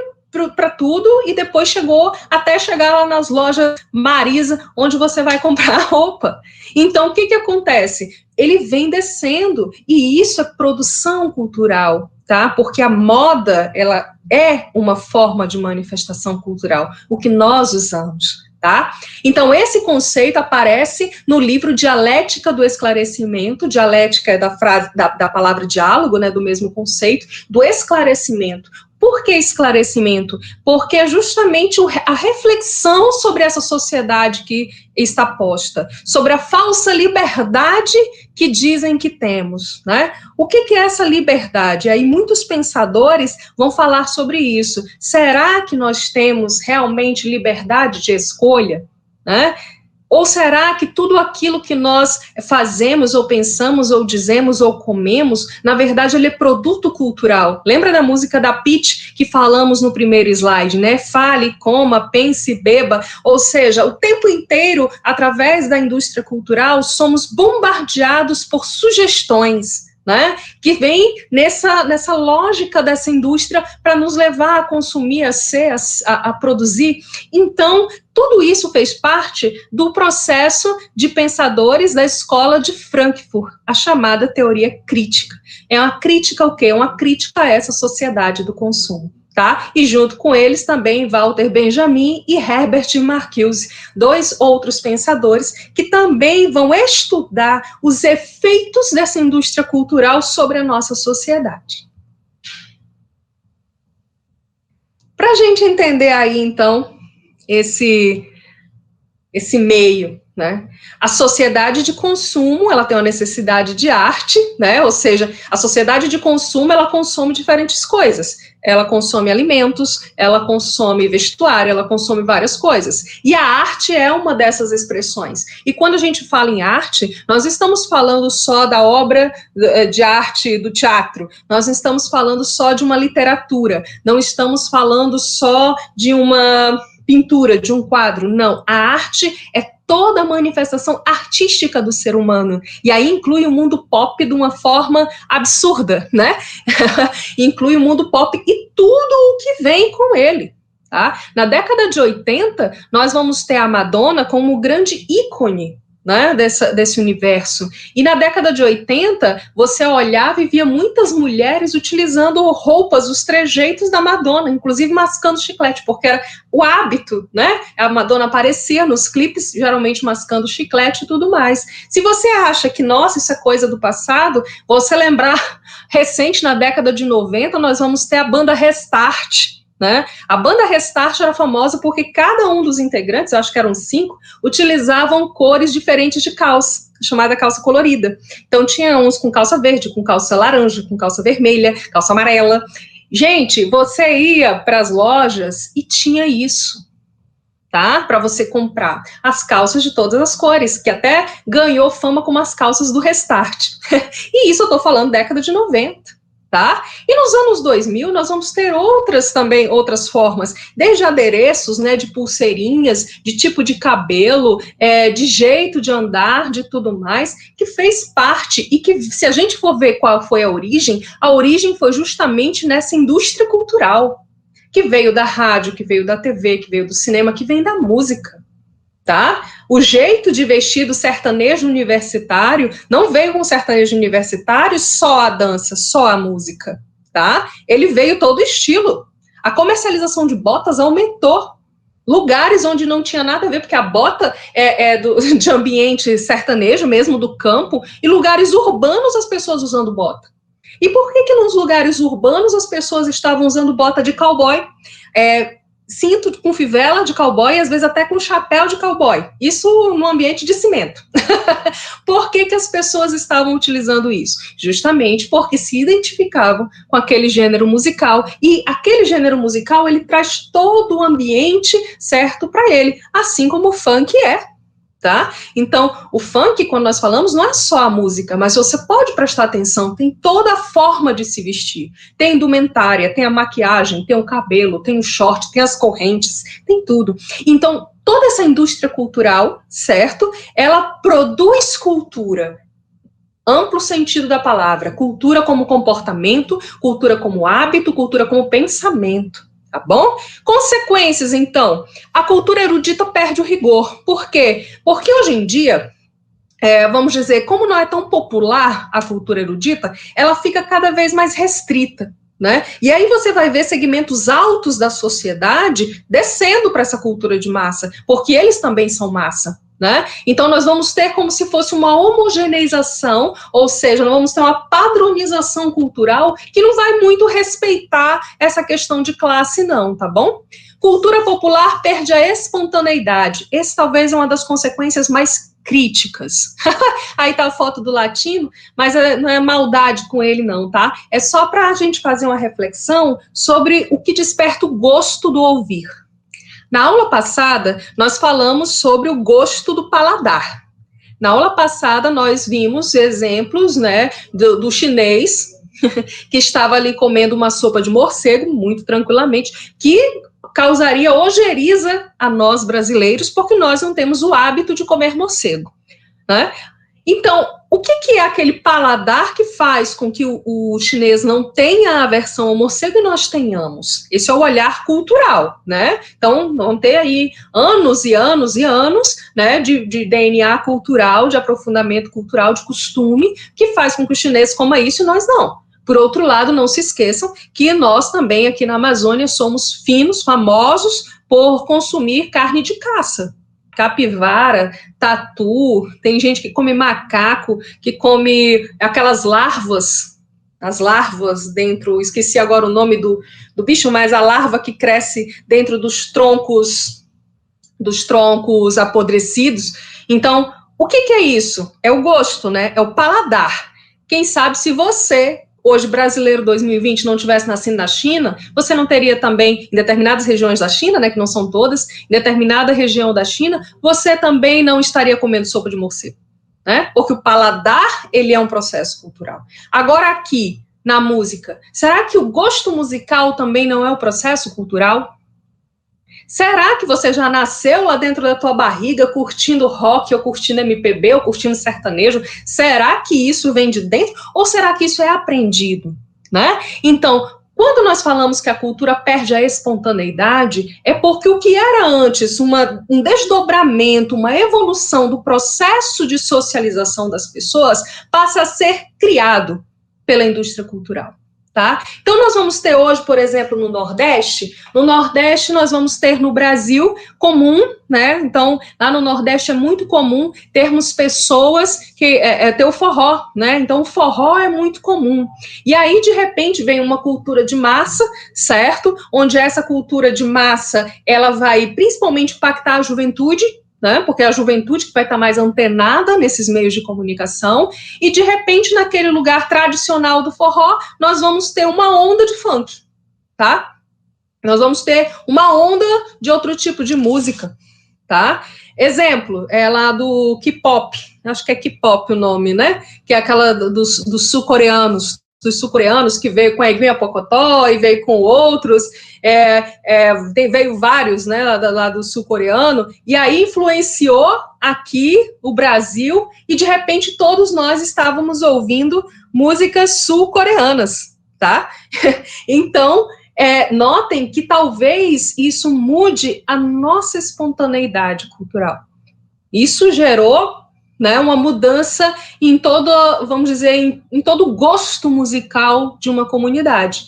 para tudo e depois chegou até chegar lá nas lojas Marisa, onde você vai comprar roupa. Então, o que acontece? Ele vem descendo, e isso é produção cultural, tá? Porque a moda, ela é uma forma de manifestação cultural, o que nós usamos. Tá? Então, esse conceito aparece no livro Dialética do Esclarecimento. Dialética é da frase, da palavra diálogo, né, do mesmo conceito, do esclarecimento. Por que esclarecimento? Porque é justamente a reflexão sobre essa sociedade que está posta, sobre a falsa liberdade que dizem que temos, né? O que é essa liberdade? Aí muitos pensadores vão falar sobre isso. Será que nós temos realmente liberdade de escolha, né? Ou será que tudo aquilo que nós fazemos, ou pensamos, ou dizemos, ou comemos, na verdade, ele é produto cultural? Lembra da música da Pitty que falamos no primeiro slide, né? Fale, coma, pense, beba. Ou seja, o tempo inteiro, através da indústria cultural, somos bombardeados por sugestões, né, que vem nessa lógica dessa indústria para nos levar a consumir, a ser, a produzir. Então, tudo isso fez parte do processo de pensadores da escola de Frankfurt, a chamada teoria crítica. É uma crítica ao quê? Uma crítica a essa sociedade do consumo. Tá? E junto com eles também Walter Benjamin e Herbert Marcuse, dois outros pensadores que também vão estudar os efeitos dessa indústria cultural sobre a nossa sociedade. Para a gente entender aí, então, esse meio, né? A sociedade de consumo, ela tem uma necessidade de arte, né? Ou seja, a sociedade de consumo, ela consome diferentes coisas. Ela consome alimentos, ela consome vestuário, ela consome várias coisas. E a arte é uma dessas expressões. E quando a gente fala em arte, nós estamos falando só da obra de arte do teatro, nós estamos falando só de uma literatura, não estamos falando só de uma pintura, de um quadro, não. A arte é toda a manifestação artística do ser humano. E aí inclui o mundo pop de uma forma absurda, né? Inclui o mundo pop e tudo o que vem com ele. Tá? Na década de 80, nós vamos ter a Madonna como grande ícone, né, desse universo. E na década de 80, você olhava e via muitas mulheres utilizando roupas, os trejeitos da Madonna, inclusive mascando chiclete, porque era o hábito, né? A Madonna aparecia nos clipes, geralmente mascando chiclete e tudo mais. Se você acha que, nossa, isso é coisa do passado, você lembrar, recente, na década de 90, nós vamos ter a banda Restart, né? A banda Restart era famosa porque cada um dos integrantes, acho que eram 5, utilizavam cores diferentes de calça, chamada calça colorida. Então tinha uns com calça verde, com calça laranja, com calça vermelha, calça amarela. Gente, você ia para as lojas e tinha isso, tá? Para você comprar as calças de todas as cores, que até ganhou fama como as calças do Restart. E isso eu tô falando década de 90. Tá? E nos anos 2000 nós vamos ter outras formas, desde adereços, né, de pulseirinhas, de tipo de cabelo, de jeito de andar, de tudo mais, que fez parte e que, se a gente for ver qual foi a origem foi justamente nessa indústria cultural, que veio da rádio, que veio da TV, que veio do cinema, que vem da música. Tá? O jeito de vestir do sertanejo universitário não veio com o sertanejo universitário só a dança, só a música, tá? Ele veio todo estilo. A comercialização de botas aumentou. Lugares onde não tinha nada a ver, porque a bota de ambiente sertanejo, mesmo do campo, e lugares urbanos as pessoas usando bota. E por que nos lugares urbanos as pessoas estavam usando bota de cowboy? Cinto com fivela de cowboy, e às vezes até com chapéu de cowboy. Isso no ambiente de cimento. Por que as pessoas estavam utilizando isso? Justamente porque se identificavam com aquele gênero musical. E aquele gênero musical, ele traz todo o ambiente certo para ele, assim como o funk é. Tá? Então, o funk, quando nós falamos, não é só a música, mas você pode prestar atenção, tem toda a forma de se vestir. Tem indumentária, tem a maquiagem, tem o cabelo, tem o short, tem as correntes, tem tudo. Então, toda essa indústria cultural, certo? Ela produz cultura. Amplo sentido da palavra, cultura como comportamento, cultura como hábito, cultura como pensamento. Tá bom? Consequências, então, a cultura erudita perde o rigor. Por quê? Porque hoje em dia, vamos dizer, como não é tão popular a cultura erudita, ela fica cada vez mais restrita, né? E aí você vai ver segmentos altos da sociedade descendo para essa cultura de massa, porque eles também são massa. Né? Então nós vamos ter como se fosse uma homogeneização, ou seja, nós vamos ter uma padronização cultural que não vai muito respeitar essa questão de classe não, tá bom? Cultura popular perde a espontaneidade. Esse talvez é uma das consequências mais críticas. Aí tá a foto do latino, mas não é maldade com ele não, tá? É só para a gente fazer uma reflexão sobre o que desperta o gosto do ouvir. Na aula passada, nós falamos sobre o gosto do paladar. Na aula passada, nós vimos exemplos, né, do chinês, que estava ali comendo uma sopa de morcego, muito tranquilamente, que causaria ojeriza a nós brasileiros, porque nós não temos o hábito de comer morcego, né? Então, o que é aquele paladar que faz com que o chinês não tenha aversão ao morcego e nós tenhamos? Esse é o olhar cultural, né? Então, vão ter aí anos e anos e anos, né, de DNA cultural, de aprofundamento cultural, de costume, que faz com que o chinês coma isso e nós não. Por outro lado, não se esqueçam que nós também aqui na Amazônia somos finos, famosos por consumir carne de caça. Capivara, tatu, tem gente que come macaco, que come aquelas larvas, as larvas dentro, esqueci agora o nome do bicho, mas a larva que cresce dentro dos troncos apodrecidos. Então, o que é isso? É o gosto, né? É o paladar. Quem sabe se você, hoje brasileiro 2020, não tivesse nascido na China, você não teria também, em determinadas regiões da China, né, que não são todas, em determinada região da China, você também não estaria comendo sopa de morcego, né? Porque o paladar, ele é um processo cultural. Agora aqui, na música, será que o gosto musical também não é um processo cultural? Será que você já nasceu lá dentro da tua barriga curtindo rock, ou curtindo MPB, ou curtindo sertanejo? Será que isso vem de dentro? Ou será que isso é aprendido, né? Então, quando nós falamos que a cultura perde a espontaneidade, é porque o que era antes um desdobramento, uma evolução do processo de socialização das pessoas, passa a ser criado pela indústria cultural. Tá? Então, nós vamos ter hoje, por exemplo, no Nordeste nós vamos ter no Brasil comum, né? Então, lá no Nordeste é muito comum termos pessoas que ter o forró, né? Então, o forró é muito comum. E aí, de repente, vem uma cultura de massa, certo? Onde essa cultura de massa, ela vai principalmente impactar a juventude, né, porque é a juventude que vai estar mais antenada nesses meios de comunicação, e de repente, naquele lugar tradicional do forró, nós vamos ter uma onda de funk, tá? Nós vamos ter uma onda de outro tipo de música, tá? Exemplo, é lá do K-pop, acho que é K-pop o nome, né? Que é aquela dos sul-coreanos, que veio com a Iguinha Pocotó e veio com outros, veio vários, né, lá do sul-coreano, e aí influenciou aqui o Brasil, e de repente todos nós estávamos ouvindo músicas sul-coreanas, tá? Então, notem que talvez isso mude a nossa espontaneidade cultural. Isso gerou, né, uma mudança em todo, vamos dizer, em todo o gosto musical de uma comunidade.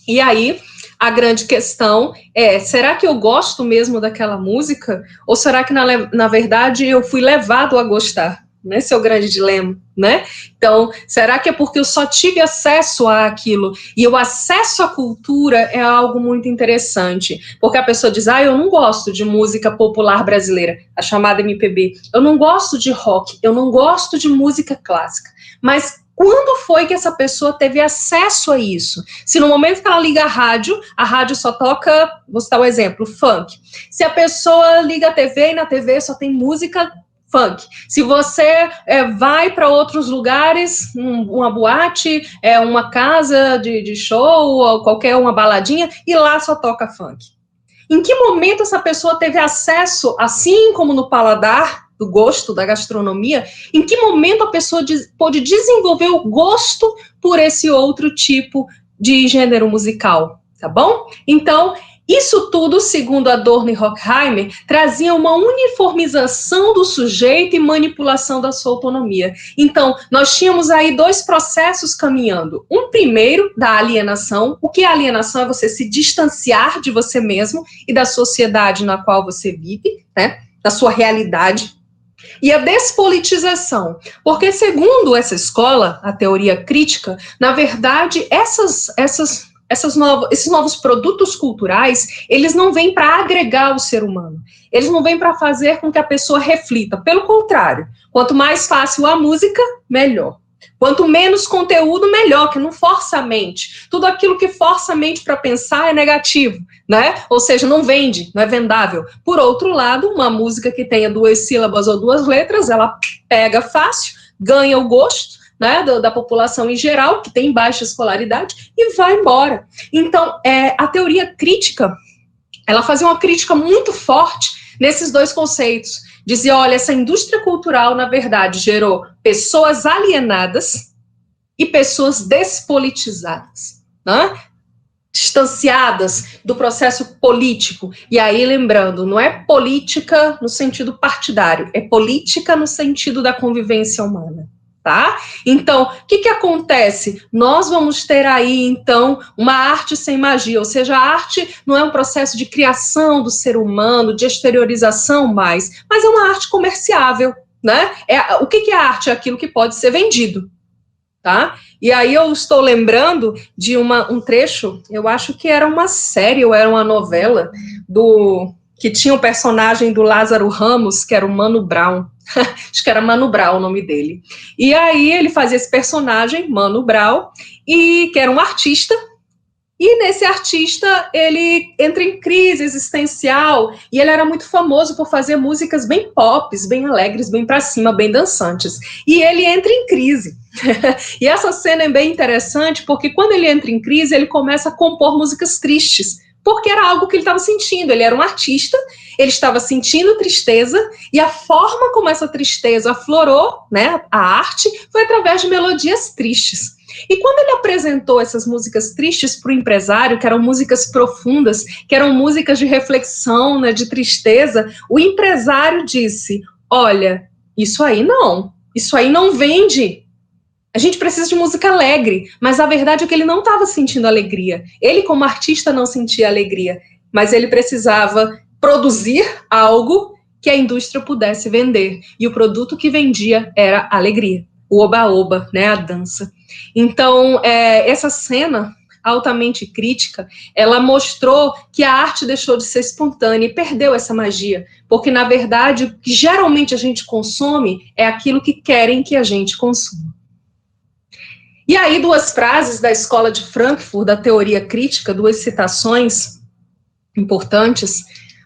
E aí, a grande questão é, será que eu gosto mesmo daquela música? Ou será que, na verdade, eu fui levado a gostar? Esse é o grande dilema, né? Então, será que é porque eu só tive acesso àquilo? E o acesso à cultura é algo muito interessante, porque a pessoa diz, eu não gosto de música popular brasileira, a chamada MPB, eu não gosto de rock, eu não gosto de música clássica, mas quando foi que essa pessoa teve acesso a isso? Se no momento que ela liga a rádio só toca, vou citar o exemplo, funk. Se a pessoa liga a TV e na TV só tem música funk. Se você vai para outros lugares, uma boate, uma casa de show, ou qualquer uma baladinha, e lá só toca funk. Em que momento essa pessoa teve acesso, assim como no paladar, do gosto, da gastronomia, em que momento a pessoa pôde desenvolver o gosto por esse outro tipo de gênero musical, tá bom? Então, isso tudo, segundo Adorno e Horkheimer, trazia uma uniformização do sujeito e manipulação da sua autonomia. Então, nós tínhamos aí dois processos caminhando. Um primeiro, da alienação. O que é alienação? É você se distanciar de você mesmo e da sociedade na qual você vive, né? Da sua realidade. E a despolitização, porque segundo essa escola, a teoria crítica, na verdade, esses novos produtos culturais, eles não vêm para agregar o ser humano, eles não vêm para fazer com que a pessoa reflita, pelo contrário, quanto mais fácil a música, melhor. Quanto menos conteúdo, melhor, que não força a mente. Tudo aquilo que força a mente para pensar é negativo, né? Ou seja, não vende, não é vendável. Por outro lado, uma música que tenha 2 sílabas ou 2 letras, ela pega fácil, ganha o gosto, né, da população em geral, que tem baixa escolaridade, e vai embora. Então, a teoria crítica, ela fazia uma crítica muito forte nesses dois conceitos. Dizia, olha, essa indústria cultural, na verdade, gerou pessoas alienadas e pessoas despolitizadas, né? Distanciadas do processo político. E aí, lembrando, não é política no sentido partidário, é política no sentido da convivência humana. Tá? Então, o que acontece? Nós vamos ter aí, então, uma arte sem magia, ou seja, a arte não é um processo de criação do ser humano, de exteriorização mais, mas é uma arte comerciável, né? O que é arte? É aquilo que pode ser vendido, tá? E aí eu estou lembrando de um trecho, eu acho que era uma série ou era uma novela, que tinha o personagem do Lázaro Ramos, que era o Mano Brown. Acho que era Mano Brown o nome dele. E aí ele fazia esse personagem, Mano Brown, que era um artista, e nesse artista ele entra em crise existencial, e ele era muito famoso por fazer músicas bem pop, bem alegres, bem pra cima, bem dançantes. E ele entra em crise. E essa cena é bem interessante, porque quando ele entra em crise, ele começa a compor músicas tristes, porque era algo que ele estava sentindo. Ele era um artista, ele estava sentindo tristeza, e a forma como essa tristeza aflorou, né, a arte, foi através de melodias tristes. E quando ele apresentou essas músicas tristes para o empresário, que eram músicas profundas, que eram músicas de reflexão, né, de tristeza, o empresário disse: olha, isso aí não vende. A gente precisa de música alegre, mas a verdade é que ele não estava sentindo alegria. Ele, como artista, não sentia alegria, mas ele precisava produzir algo que a indústria pudesse vender. E o produto que vendia era a alegria, o oba-oba, né, a dança. Então, essa cena altamente crítica, ela mostrou que a arte deixou de ser espontânea e perdeu essa magia, porque, na verdade, o que geralmente a gente consome é aquilo que querem que a gente consuma. E aí, duas frases da Escola de Frankfurt, da teoria crítica, duas citações importantes.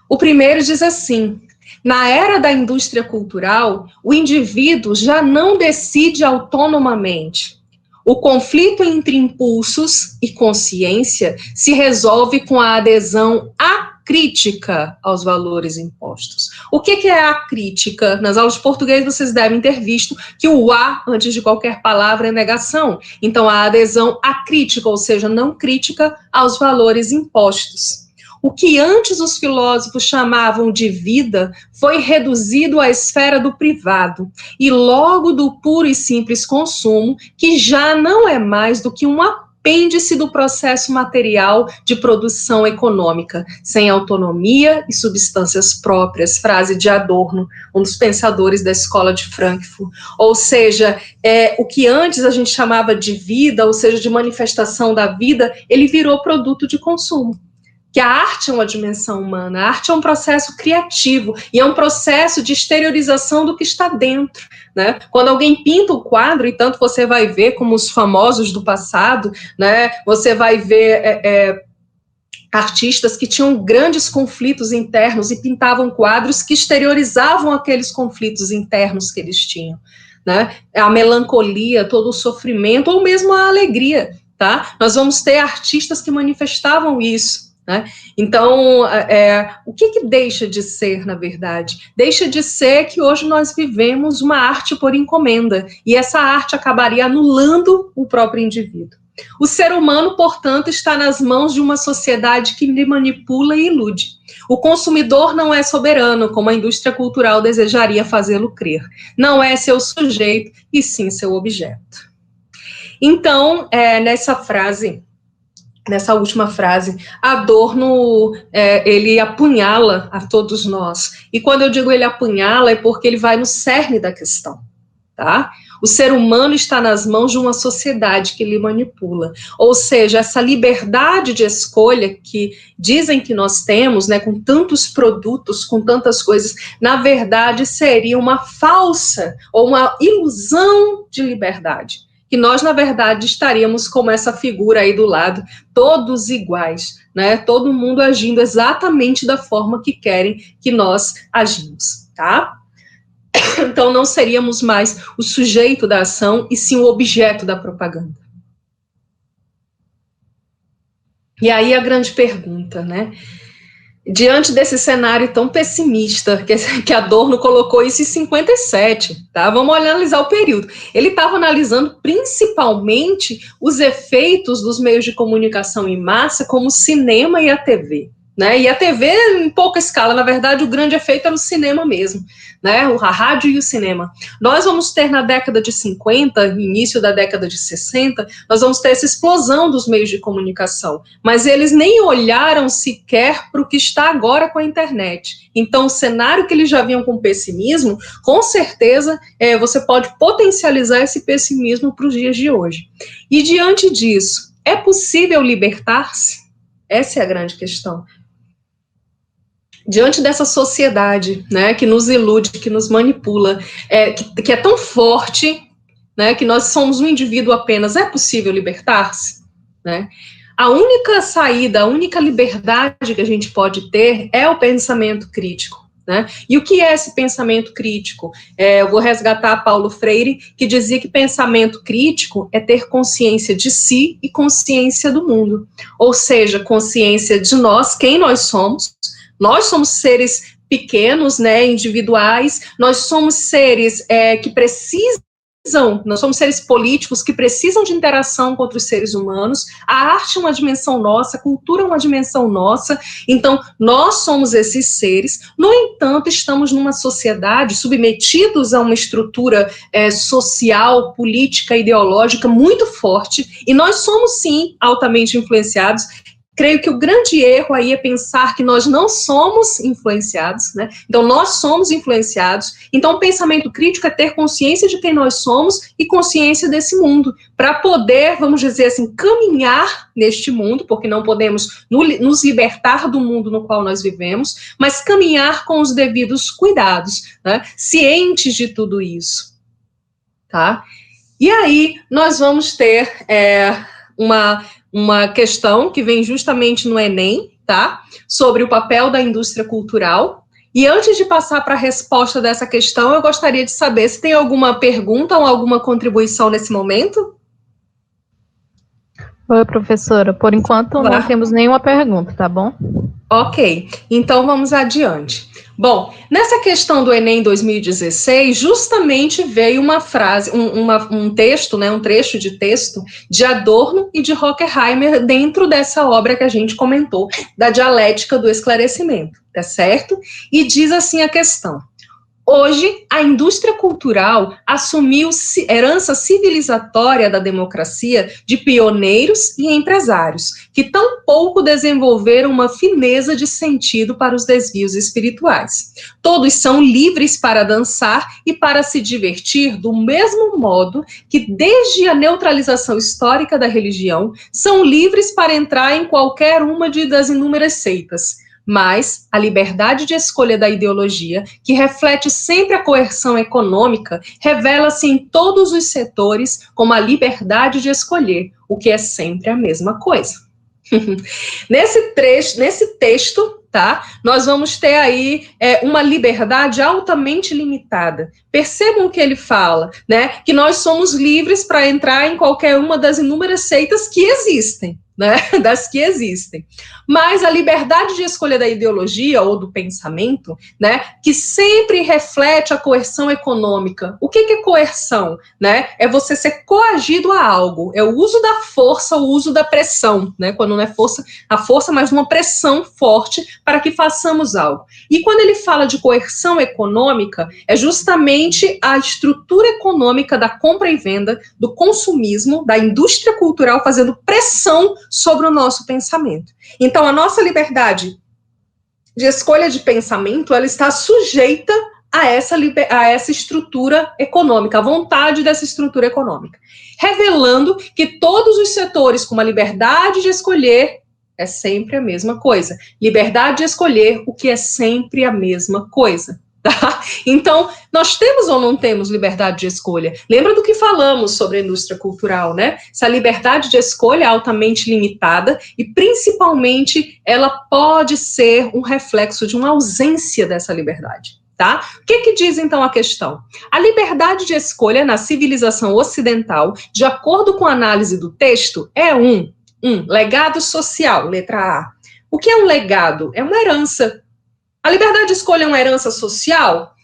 O primeiro diz assim: na era da indústria cultural, o indivíduo já não decide autonomamente. O conflito entre impulsos e consciência se resolve com a adesão acrítica aos valores impostos. O que é a crítica? Nas aulas de português vocês devem ter visto que o a, antes de qualquer palavra, é negação. Então, a adesão acrítica, ou seja, não crítica aos valores impostos. O que antes os filósofos chamavam de vida foi reduzido à esfera do privado e logo do puro e simples consumo, que já não é mais do que um apêndice do processo material de produção econômica, sem autonomia e substâncias próprias, frase de Adorno, um dos pensadores da Escola de Frankfurt. Ou seja, o que antes a gente chamava de vida, ou seja, de manifestação da vida, ele virou produto de consumo. Que a arte é uma dimensão humana, a arte é um processo criativo e é um processo de exteriorização do que está dentro, né? Quando alguém pinta o quadro, e tanto você vai ver como os famosos do passado, né? Você vai ver artistas que tinham grandes conflitos internos e pintavam quadros que exteriorizavam aqueles conflitos internos que eles tinham, né? A melancolia, todo o sofrimento, ou mesmo a alegria, tá? Nós vamos ter artistas que manifestavam isso. Né? Então, o que deixa de ser, na verdade? Deixa de ser que hoje nós vivemos uma arte por encomenda, e essa arte acabaria anulando o próprio indivíduo. O ser humano, portanto, está nas mãos de uma sociedade que lhe manipula e ilude. O consumidor não é soberano, como a indústria cultural desejaria fazê-lo crer. Não é seu sujeito, e sim seu objeto. Então, nessa última frase, Adorno, ele apunhala a todos nós. E quando eu digo ele apunhala, é porque ele vai no cerne da questão, tá? O ser humano está nas mãos de uma sociedade que lhe manipula. Ou seja, essa liberdade de escolha que dizem que nós temos, né, com tantos produtos, com tantas coisas, na verdade seria uma falsa ou uma ilusão de liberdade. Que nós, na verdade, estaríamos como essa figura aí do lado, todos iguais, né? Todo mundo agindo exatamente da forma que querem que nós agimos, tá? Então, não seríamos mais o sujeito da ação, e sim o objeto da propaganda. E aí a grande pergunta, né? Diante desse cenário tão pessimista, que Adorno colocou isso em 57, tá? Vamos analisar o período. Ele estava analisando principalmente os efeitos dos meios de comunicação em massa, como o cinema e a TV. Né? E a TV em pouca escala, na verdade, o grande efeito era o cinema mesmo, né? A rádio e o cinema. Nós vamos ter na década de 50, início da década de 60, nós vamos ter essa explosão dos meios de comunicação, mas eles nem olharam sequer para o que está agora com a internet. Então, o cenário que eles já viam com pessimismo, com certeza, você pode potencializar esse pessimismo para os dias de hoje. E diante disso, é possível libertar-se? Essa é a grande questão. Diante dessa sociedade, né, que nos ilude, que nos manipula, que é tão forte, né, que nós somos um indivíduo apenas, é possível libertar-se? Né? A única saída, a única liberdade que a gente pode ter é o pensamento crítico. né? E o que é esse pensamento crítico? Eu vou resgatar Paulo Freire, que dizia que pensamento crítico é ter consciência de si e consciência do mundo. Ou seja, consciência de nós, quem nós somos. Nós somos seres pequenos, né, individuais, nós somos seres que precisam, nós somos seres políticos que precisam de interação com outros seres humanos, a arte é uma dimensão nossa, a cultura é uma dimensão nossa, então nós somos esses seres, no entanto estamos numa sociedade submetidos a uma estrutura social, política, ideológica muito forte, e nós somos sim altamente influenciados. Creio que o grande erro aí é pensar que nós não somos influenciados, né? Então, nós somos influenciados. Então, o pensamento crítico é ter consciência de quem nós somos e consciência desse mundo, para poder, vamos dizer assim, caminhar neste mundo, porque não podemos nos libertar do mundo no qual nós vivemos, mas caminhar com os devidos cuidados, né? Cientes de tudo isso, tá? E aí, nós vamos ter uma questão que vem justamente no Enem, tá? Sobre o papel da indústria cultural. E antes de passar para a resposta dessa questão, eu gostaria de saber se tem alguma pergunta ou alguma contribuição nesse momento. Oi, professora. Por enquanto, não temos nenhuma pergunta, tá bom? Ok, então vamos adiante. Bom, nessa questão do Enem 2016, justamente veio uma frase, um texto, né, um trecho de texto de Adorno e de Horkheimer dentro dessa obra que a gente comentou, da dialética do esclarecimento, tá certo? E diz assim a questão: hoje, a indústria cultural assumiu herança civilizatória da democracia de pioneiros e empresários, que tão pouco desenvolveram uma fineza de sentido para os desvios espirituais. Todos são livres para dançar e para se divertir do mesmo modo que, desde a neutralização histórica da religião, são livres para entrar em qualquer uma das inúmeras seitas. Mas a liberdade de escolha da ideologia, que reflete sempre a coerção econômica, revela-se em todos os setores como a liberdade de escolher, o que é sempre a mesma coisa. Nesse texto, tá, nós vamos ter aí uma liberdade altamente limitada. Percebam o que ele fala, né, que nós somos livres para entrar em qualquer uma das inúmeras seitas que existem, né, das que existem. Mas a liberdade de escolha da ideologia ou do pensamento, né, que sempre reflete a coerção econômica. O que é coerção? Né? É você ser coagido a algo, é o uso da força, o uso da pressão, né? Quando não é força, a força, mas uma pressão forte para que façamos algo. E quando ele fala de coerção econômica, é justamente a estrutura econômica da compra e venda, do consumismo, da indústria cultural fazendo pressão sobre o nosso pensamento. Então, a nossa liberdade de escolha de pensamento, ela está sujeita a essa estrutura econômica, a vontade dessa estrutura econômica, revelando que todos os setores com uma liberdade de escolher é sempre a mesma coisa. Liberdade de escolher o que é sempre a mesma coisa. Tá? Então, nós temos ou não temos liberdade de escolha? Lembra do que falamos sobre a indústria cultural, né? Essa liberdade de escolha é altamente limitada e, principalmente, ela pode ser um reflexo de uma ausência dessa liberdade. Tá? O que diz, então, a questão? A liberdade de escolha na civilização ocidental, de acordo com a análise do texto, é um legado social, letra A. O que é um legado? É uma herança. A liberdade de escolha é uma herança social?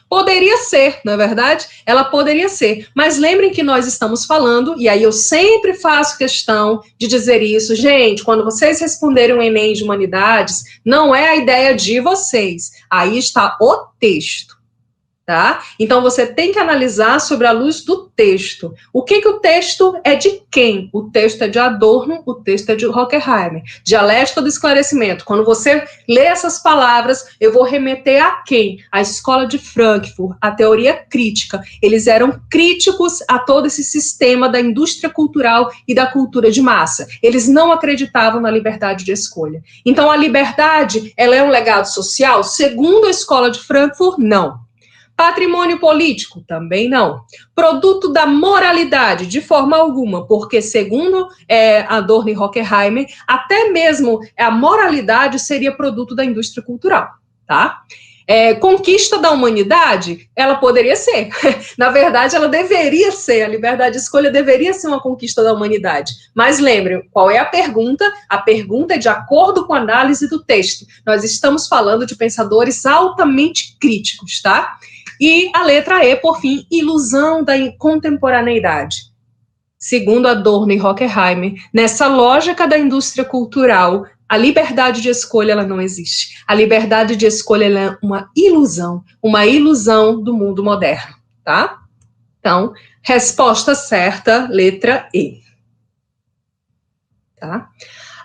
Poderia ser, não é verdade? Ela poderia ser, mas lembrem que nós estamos falando, e aí eu sempre faço questão de dizer isso, gente, quando vocês responderem o Enem de Humanidades, não é a ideia de vocês, aí está o texto. Tá? Então, você tem que analisar sobre a luz do texto. O que o texto é de quem? O texto é de Adorno, o texto é de Horkheimer. Dialética do esclarecimento. Quando você lê essas palavras, eu vou remeter a quem? A escola de Frankfurt, a teoria crítica. Eles eram críticos a todo esse sistema da indústria cultural e da cultura de massa. Eles não acreditavam na liberdade de escolha. Então, a liberdade, ela é um legado social? Segundo a escola de Frankfurt, não. Patrimônio político? Também não. Produto da moralidade? De forma alguma, porque segundo Adorno e Horkheimer, até mesmo a moralidade seria produto da indústria cultural, tá? Conquista da humanidade, ela poderia ser. Na verdade, ela deveria ser. A liberdade de escolha deveria ser uma conquista da humanidade. Mas lembrem, qual é a pergunta? A pergunta é de acordo com a análise do texto. Nós estamos falando de pensadores altamente críticos, tá? E a letra E, por fim, ilusão da contemporaneidade. Segundo Adorno e Horkheimer, nessa lógica da indústria cultural, a liberdade de escolha ela não existe. A liberdade de escolha ela é uma ilusão do mundo moderno, tá? Então, resposta certa, letra E. Tá?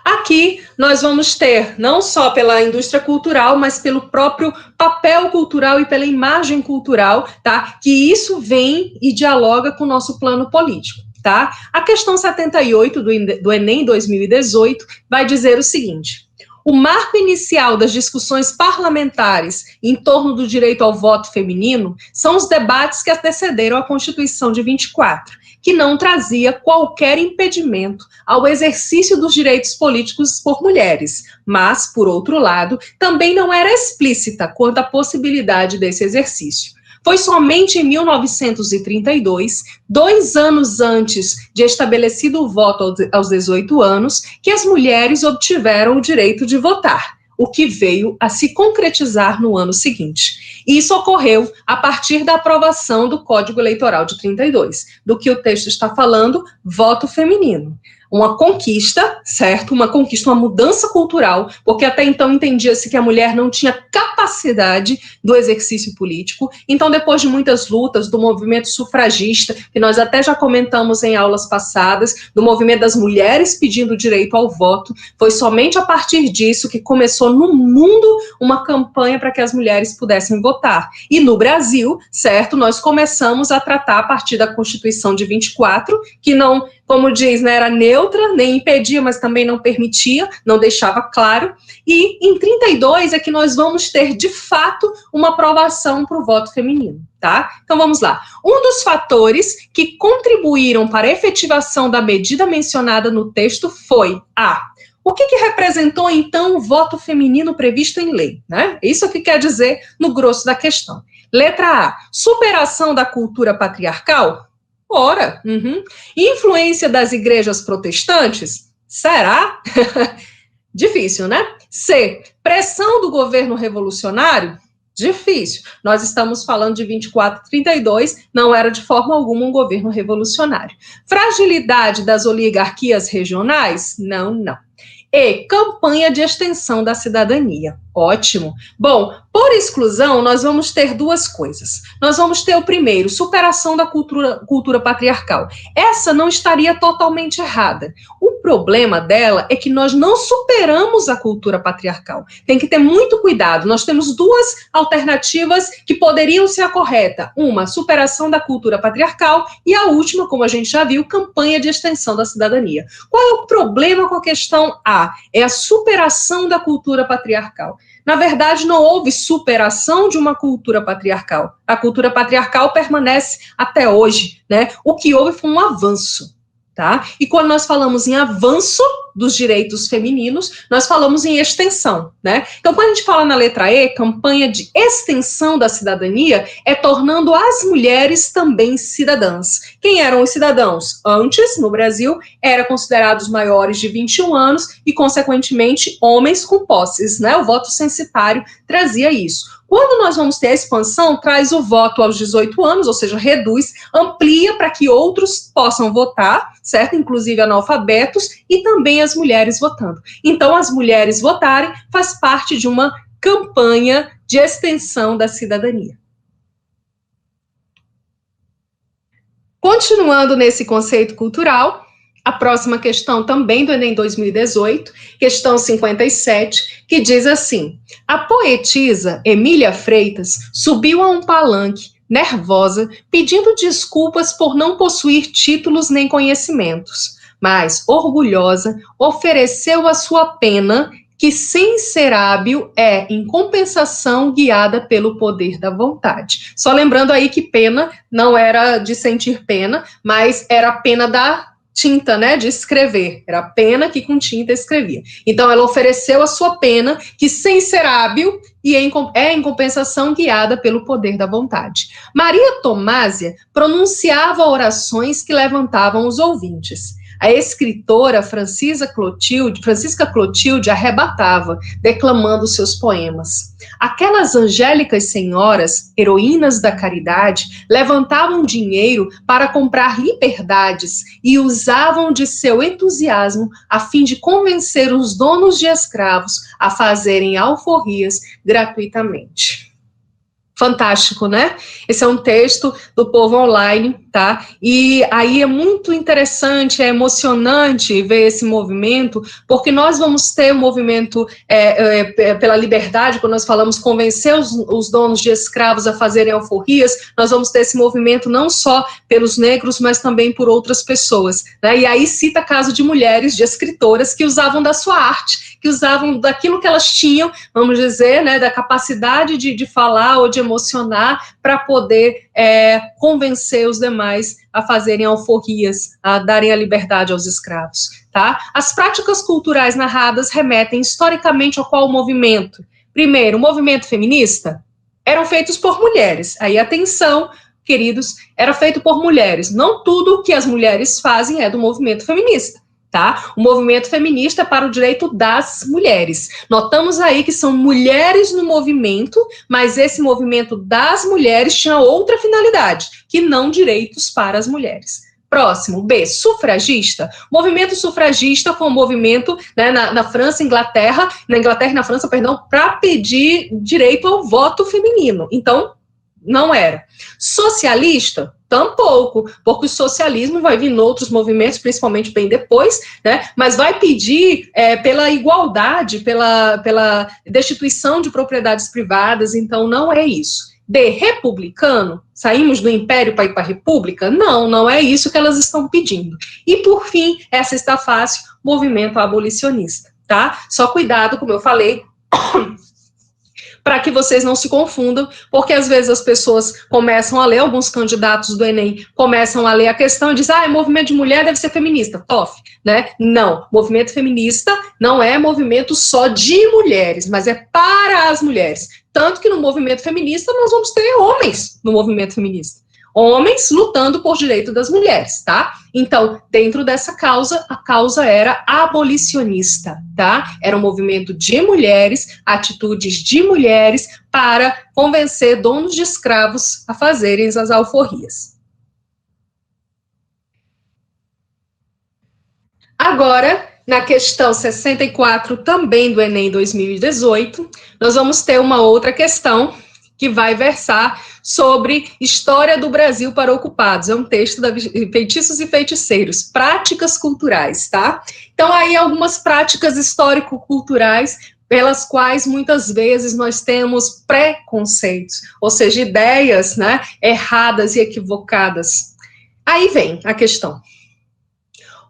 Aqui nós vamos ter, não só pela indústria cultural, mas pelo próprio papel cultural e pela imagem cultural, tá? Que isso vem e dialoga com o nosso plano político. Tá? A questão 78 do Enem 2018 vai dizer o seguinte: o marco inicial das discussões parlamentares em torno do direito ao voto feminino são os debates que antecederam a Constituição de 24, que não trazia qualquer impedimento ao exercício dos direitos políticos por mulheres, mas, por outro lado, também não era explícita quanto à possibilidade desse exercício. Foi somente em 1932, 2 anos antes de estabelecido o voto aos 18 anos, que as mulheres obtiveram o direito de votar, o que veio a se concretizar no ano seguinte. Isso ocorreu a partir da aprovação do Código Eleitoral de 32, do que o texto está falando, voto feminino. Uma conquista, certo? Uma conquista, uma mudança cultural, porque até então entendia-se que a mulher não tinha capacidade do exercício político. Então, depois de muitas lutas do movimento sufragista, que nós até já comentamos em aulas passadas, do movimento das mulheres pedindo direito ao voto, foi somente a partir disso que começou no mundo uma campanha para que as mulheres pudessem votar. E no Brasil, certo, nós começamos a tratar a partir da Constituição de 24, que não, como diz, né, era neutra, nem impedia, mas também não permitia, não deixava claro. E em 32 é que nós vamos ter, de fato, uma aprovação para o voto feminino, tá? Então vamos lá. Um dos fatores que contribuíram para a efetivação da medida mencionada no texto foi o que representou, então, o voto feminino previsto em lei, né? Isso que quer dizer no grosso da questão. Letra A, superação da cultura patriarcal? Ora, influência das igrejas protestantes? Será? Difícil, né? C, pressão do governo revolucionário? Difícil. Nós estamos falando de 24 e 32, não era de forma alguma um governo revolucionário. Fragilidade das oligarquias regionais? Não. E campanha de extensão da cidadania. Ótimo. Bom, por exclusão, nós vamos ter 2 coisas. Nós vamos ter o primeiro, superação da cultura patriarcal. Essa não estaria totalmente errada. O problema dela é que nós não superamos a cultura patriarcal. Tem que ter muito cuidado. Nós temos 2 alternativas que poderiam ser a correta. Uma, superação da cultura patriarcal, e a última, como a gente já viu, campanha de extensão da cidadania. Qual é o problema com a questão A? É a superação da cultura patriarcal. Na verdade, não houve superação de uma cultura patriarcal. A cultura patriarcal permanece até hoje, né? O que houve foi um avanço, tá? E quando nós falamos em avanço dos direitos femininos, nós falamos em extensão, né? Então, quando a gente fala na letra E, campanha de extensão da cidadania, é tornando as mulheres também cidadãs. Quem eram os cidadãos? Antes, no Brasil, eram considerados maiores de 21 anos e, consequentemente, homens com posses, né? O voto censitário trazia isso. Quando nós vamos ter a expansão, traz o voto aos 18 anos, ou seja, reduz, amplia para que outros possam votar, certo? Inclusive analfabetos e também as mulheres votando. Então, as mulheres votarem faz parte de uma campanha de extensão da cidadania. Continuando nesse conceito cultural, a próxima questão também do Enem 2018, questão 57, que diz assim: a poetisa Emília Freitas subiu a um palanque, nervosa, pedindo desculpas por não possuir títulos nem conhecimentos, mas, orgulhosa, ofereceu a sua pena, que sem ser hábil é, em compensação, guiada pelo poder da vontade. Só lembrando aí que pena não era de sentir pena, mas era a pena da tinta, né, de escrever, era a pena que com tinta escrevia. Então ela ofereceu a sua pena, que sem ser hábil, e em compensação guiada pelo poder da vontade. Maria Tomásia pronunciava orações que levantavam os ouvintes. A escritora Francisca Clotilde arrebatava, declamando seus poemas. Aquelas angélicas senhoras, heroínas da caridade, levantavam dinheiro para comprar liberdades e usavam de seu entusiasmo a fim de convencer os donos de escravos a fazerem alforrias gratuitamente. Fantástico, né? Esse é um texto do Povo Online, tá? E aí é muito interessante, é emocionante ver esse movimento, porque nós vamos ter um movimento pela liberdade, quando nós falamos convencer os donos de escravos a fazerem alforrias, nós vamos ter esse movimento não só pelos negros, mas também por outras pessoas, né? E aí cita caso de mulheres, de escritoras, que usavam da sua arte, que usavam daquilo que elas tinham, vamos dizer, né, da capacidade de falar ou de emocionar para poder convencer os demais a fazerem alforrias, a darem a liberdade aos escravos, tá? As práticas culturais narradas remetem historicamente ao qual movimento? Primeiro, o movimento feminista eram feitos por mulheres. Aí, atenção, queridos, era feito por mulheres. Não tudo que as mulheres fazem é do movimento feminista. Tá? O movimento feminista é para o direito das mulheres. Notamos aí que são mulheres no movimento, mas esse movimento das mulheres tinha outra finalidade, que não direitos para as mulheres. Próximo, B, sufragista. O movimento sufragista foi um movimento, né, na França, na Inglaterra e na França, perdão, para pedir direito ao voto feminino. Então, não era. Socialista? Tampouco, porque o socialismo vai vir em outros movimentos, principalmente bem depois, né? Mas vai pedir pela igualdade, pela destituição de propriedades privadas, então não é isso. D, republicano? Saímos do império para ir para a república? Não, não é isso que elas estão pedindo. E por fim, essa está fácil, movimento abolicionista, tá? Só cuidado, como eu falei, para que vocês não se confundam, porque às vezes as pessoas começam a ler, alguns candidatos do Enem começam a ler a questão e dizem, movimento de mulher deve ser feminista, né? Não, movimento feminista não é movimento só de mulheres, mas é para as mulheres. Tanto que no movimento feminista nós vamos ter homens no movimento feminista. Homens lutando por direito das mulheres, tá? Então, dentro dessa causa, a causa era abolicionista, tá? Era um movimento de mulheres, atitudes de mulheres para convencer donos de escravos a fazerem as alforrias. Agora, na questão 64, também do Enem 2018, nós vamos ter uma outra questão que vai versar sobre História do Brasil para Ocupados. É um texto da Feitiços e Feiticeiros, práticas culturais, tá? Então, aí algumas práticas histórico-culturais pelas quais muitas vezes nós temos preconceitos, ou seja, ideias, né, erradas e equivocadas. Aí vem a questão.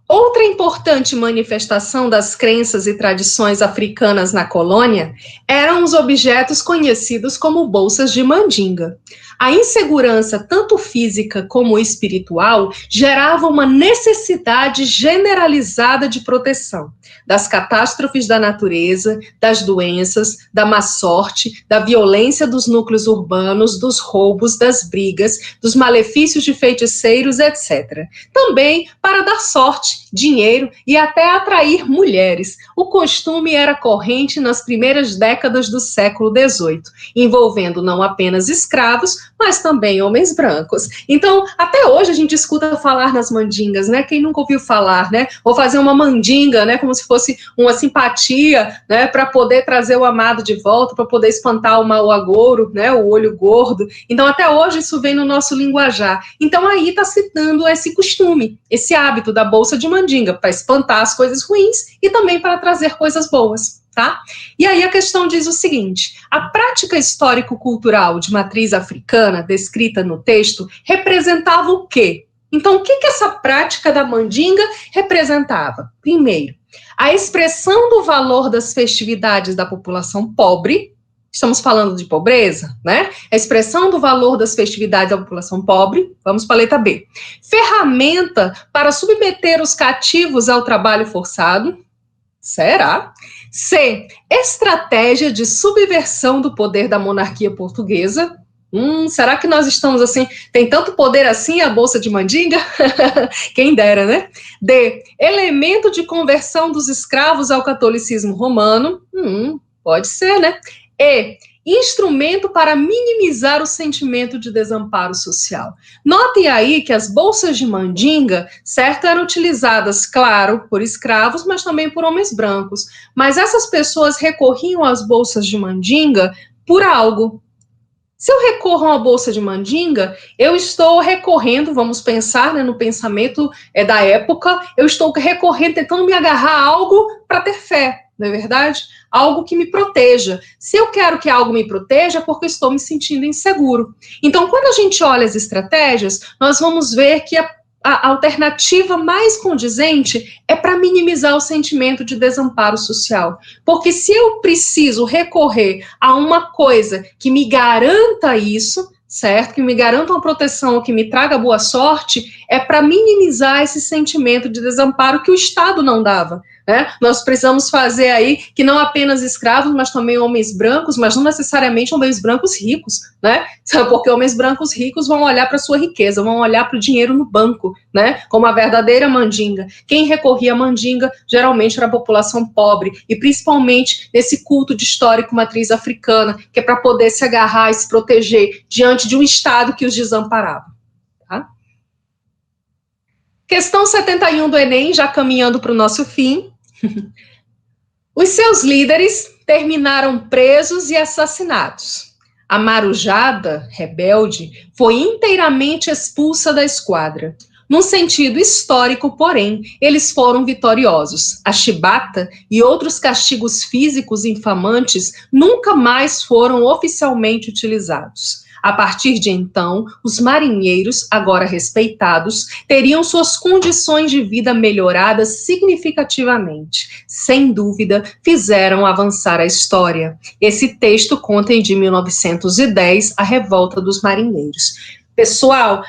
Outra importante manifestação das crenças e tradições africanas na colônia eram os objetos conhecidos como bolsas de mandinga. A insegurança, tanto física como espiritual, gerava uma necessidade generalizada de proteção das catástrofes da natureza, das doenças, da má sorte, da violência dos núcleos urbanos, dos roubos, das brigas, dos malefícios de feiticeiros, etc. Também para dar sorte, dinheiro e até atrair mulheres. O costume era corrente nas primeiras décadas do século XVIII, envolvendo não apenas escravos, mas também homens brancos. Então, até hoje a gente escuta falar nas mandingas, né? Quem nunca ouviu falar, né? Ou fazer uma mandinga, né? Como se fosse uma simpatia, né? Para poder trazer o amado de volta, para poder espantar o mau agouro, né? O olho gordo. Então, até hoje isso vem no nosso linguajar. Então, aí está citando esse costume, esse hábito da bolsa de mandinga, para espantar as coisas ruins e também para trazer coisas boas. Tá? E aí a questão diz o seguinte: a prática histórico-cultural de matriz africana, descrita no texto, representava o quê? Então, o que essa prática da mandinga representava? Primeiro, a expressão do valor das festividades da população pobre, Estamos falando de pobreza, né? A expressão do valor das festividades da população pobre. Vamos para a letra B. Ferramenta para submeter os cativos ao trabalho forçado. Será? C. Estratégia de subversão do poder da monarquia portuguesa. Será que nós estamos assim, tem tanto poder assim a Bolsa de Mandinga? Quem dera, né? D. Elemento de conversão dos escravos ao catolicismo romano. Pode ser, né? E. Instrumento para minimizar o sentimento de desamparo social. Notem aí que as bolsas de mandinga, certo, eram utilizadas, claro, por escravos, mas também por homens brancos. Mas essas pessoas recorriam às bolsas de mandinga por algo. Se eu recorro a uma bolsa de mandinga, eu estou recorrendo, vamos pensar, né, no pensamento da época, eu estou recorrendo, tentando me agarrar a algo para ter fé, não é verdade? Algo que me proteja. Se eu quero que algo me proteja, é porque estou me sentindo inseguro. Então, quando a gente olha as estratégias, nós vamos ver que a alternativa mais condizente é para minimizar o sentimento de desamparo social. Porque se eu preciso recorrer a uma coisa que me garanta isso, certo? Que me garanta uma proteção, que me traga boa sorte, é para minimizar esse sentimento de desamparo que o Estado não dava. Né? Nós precisamos fazer aí que não apenas escravos, mas também homens brancos, mas não necessariamente homens brancos ricos, né? Porque homens brancos ricos vão olhar para a sua riqueza, vão olhar para o dinheiro no banco, né? Como a verdadeira mandinga. Quem recorria à mandinga geralmente era a população pobre, e principalmente nesse culto de histórico matriz africana, que é para poder se agarrar e se proteger diante de um Estado que os desamparava. Tá? Questão 71 do Enem, já caminhando para o nosso fim. Os seus líderes terminaram presos e assassinados. A Marujada, rebelde, foi inteiramente expulsa da esquadra. Num sentido histórico, porém, eles foram vitoriosos. A chibata e outros castigos físicos infamantes nunca mais foram oficialmente utilizados. A partir de então, os marinheiros, agora respeitados, teriam suas condições de vida melhoradas significativamente. Sem dúvida, fizeram avançar a história. Esse texto conta de 1910, a Revolta dos Marinheiros. Pessoal,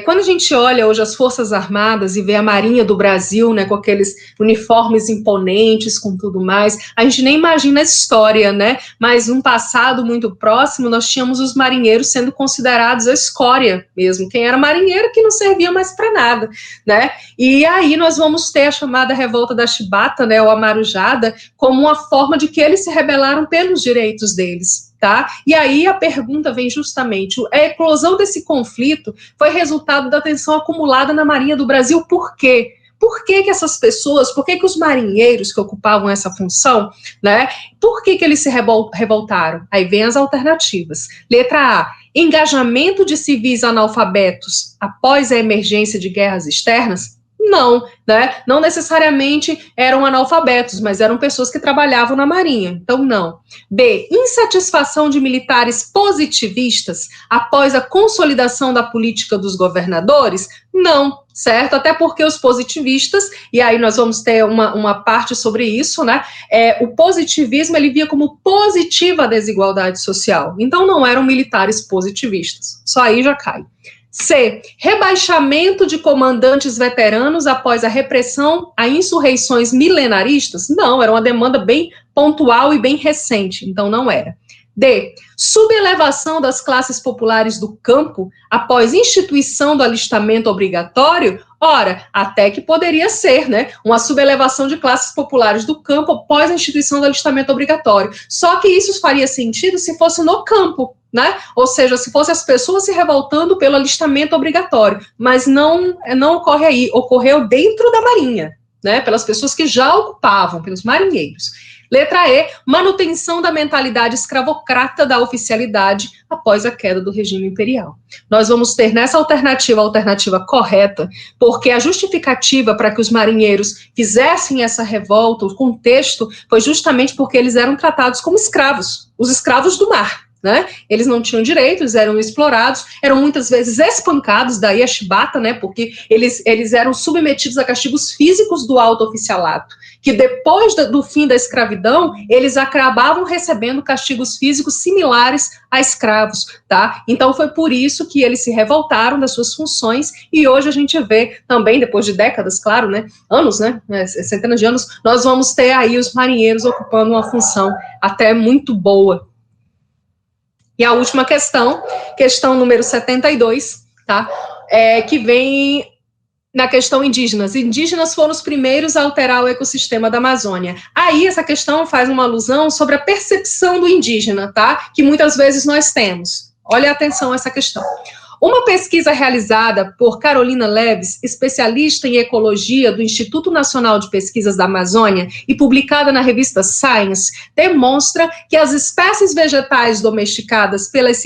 quando a gente olha hoje as Forças Armadas e vê a Marinha do Brasil, né, com aqueles uniformes imponentes, com tudo mais, a gente nem imagina a história, né? Mas num passado muito próximo, nós tínhamos os marinheiros sendo considerados a escória mesmo. Quem era marinheiro que não servia mais para nada, né? E aí nós vamos ter a chamada Revolta da Chibata, né, ou a Marujada, como uma forma de que eles se rebelaram pelos direitos deles. Tá? E aí a pergunta vem justamente, a eclosão desse conflito foi resultado da tensão acumulada na Marinha do Brasil, por quê? Por que essas pessoas, por que os marinheiros que ocupavam essa função, né, por que eles se revoltaram? Aí vem as alternativas. Letra A, engajamento de civis analfabetos após a emergência de guerras externas? Não, né? Não necessariamente eram analfabetos, mas eram pessoas que trabalhavam na Marinha, então não. B, insatisfação de militares positivistas após a consolidação da política dos governadores? Não, certo? Até porque os positivistas, e aí nós vamos ter uma parte sobre isso, né? O positivismo, ele via como positiva a desigualdade social, então não eram militares positivistas, só aí já cai. C. Rebaixamento de comandantes veteranos após a repressão a insurreições milenaristas? Não, era uma demanda bem pontual e bem recente, então não era. D. Subelevação das classes populares do campo após instituição do alistamento obrigatório? Ora, até que poderia ser, né? Uma subelevação de classes populares do campo após a instituição do alistamento obrigatório. Só que isso faria sentido se fosse no campo, né? Ou seja, se fosse as pessoas se revoltando pelo alistamento obrigatório. Mas não ocorre aí, ocorreu dentro da Marinha, né? Pelas pessoas que já ocupavam, pelos marinheiros. Letra E, manutenção da mentalidade escravocrata da oficialidade após a queda do regime imperial. Nós vamos ter nessa alternativa a alternativa correta, porque a justificativa para que os marinheiros fizessem essa revolta, o contexto, foi justamente porque eles eram tratados como escravos, os escravos do mar. né? Eles não tinham direitos, eram explorados, eram muitas vezes espancados, daí a chibata, né? Porque eles eram submetidos a castigos físicos do alto oficialato, que depois do fim da escravidão, eles acabavam recebendo castigos físicos similares a escravos, tá? Então foi por isso que eles se revoltaram das suas funções, e hoje a gente vê também, depois de décadas, claro, né? Anos, né? Centenas de anos, nós vamos ter aí os marinheiros ocupando uma função até muito boa. E a última questão número 72, tá? Que vem na questão indígenas. Indígenas foram os primeiros a alterar o ecossistema da Amazônia. Aí essa questão faz uma alusão sobre a percepção do indígena, tá? Que muitas vezes nós temos. Olha atenção a essa questão. Uma pesquisa realizada por Carolina Leves, especialista em ecologia do Instituto Nacional de Pesquisas da Amazônia e publicada na revista Science, demonstra que as espécies vegetais domesticadas pelas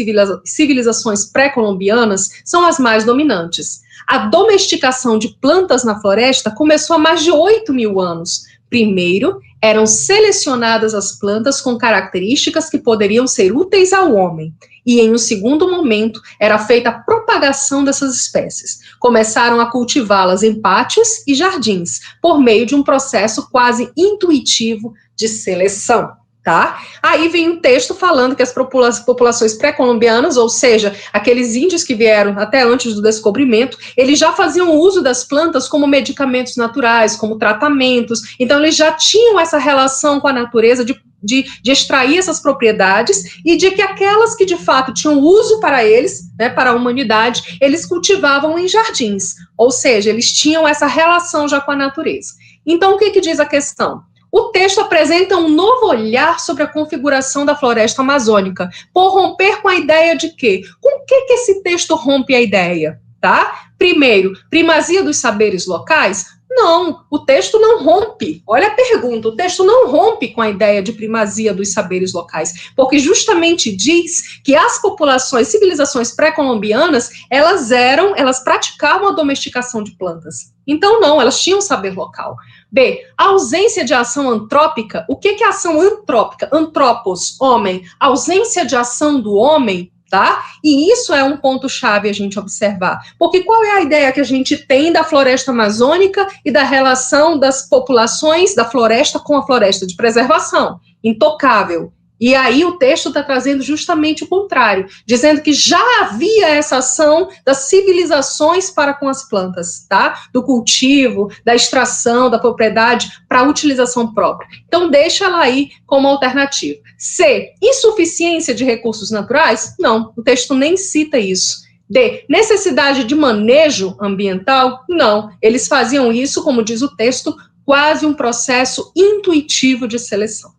civilizações pré-colombianas são as mais dominantes. A domesticação de plantas na floresta começou há mais de 8.000 anos. Primeiro, eram selecionadas as plantas com características que poderiam ser úteis ao homem. E, em um segundo momento, era feita a propagação dessas espécies. Começaram a cultivá-las em pátios e jardins, por meio de um processo quase intuitivo de seleção. Tá? Aí vem um texto falando que as populações pré-colombianas, ou seja, aqueles índios que vieram até antes do descobrimento, eles já faziam uso das plantas como medicamentos naturais, como tratamentos, então eles já tinham essa relação com a natureza de extrair essas propriedades e de que aquelas que de fato tinham uso para eles, né, para a humanidade, eles cultivavam em jardins, ou seja, eles tinham essa relação já com a natureza. Então, o que diz a questão? O texto apresenta um novo olhar sobre a configuração da floresta amazônica, por romper com a ideia de quê? Com o que esse texto rompe a ideia? Tá? Primeiro, primazia dos saberes locais? Não, o texto não rompe. Olha a pergunta, o texto não rompe com a ideia de primazia dos saberes locais, porque justamente diz que as populações, civilizações pré-colombianas, elas praticavam a domesticação de plantas. Então, não, elas tinham saber local. B, a ausência de ação antrópica. O que é ação antrópica? Antropos, homem. A ausência de ação do homem, tá? E isso é um ponto-chave a gente observar. Porque qual é a ideia que a gente tem da floresta amazônica e da relação das populações da floresta com a floresta de preservação? Intocável. E aí o texto está trazendo justamente o contrário, dizendo que já havia essa ação das civilizações para com as plantas, tá? Do cultivo, da extração, da propriedade para utilização própria. Então deixa ela aí como alternativa. C, insuficiência de recursos naturais? Não, o texto nem cita isso. D, necessidade de manejo ambiental? Não, eles faziam isso, como diz o texto, quase um processo intuitivo de seleção.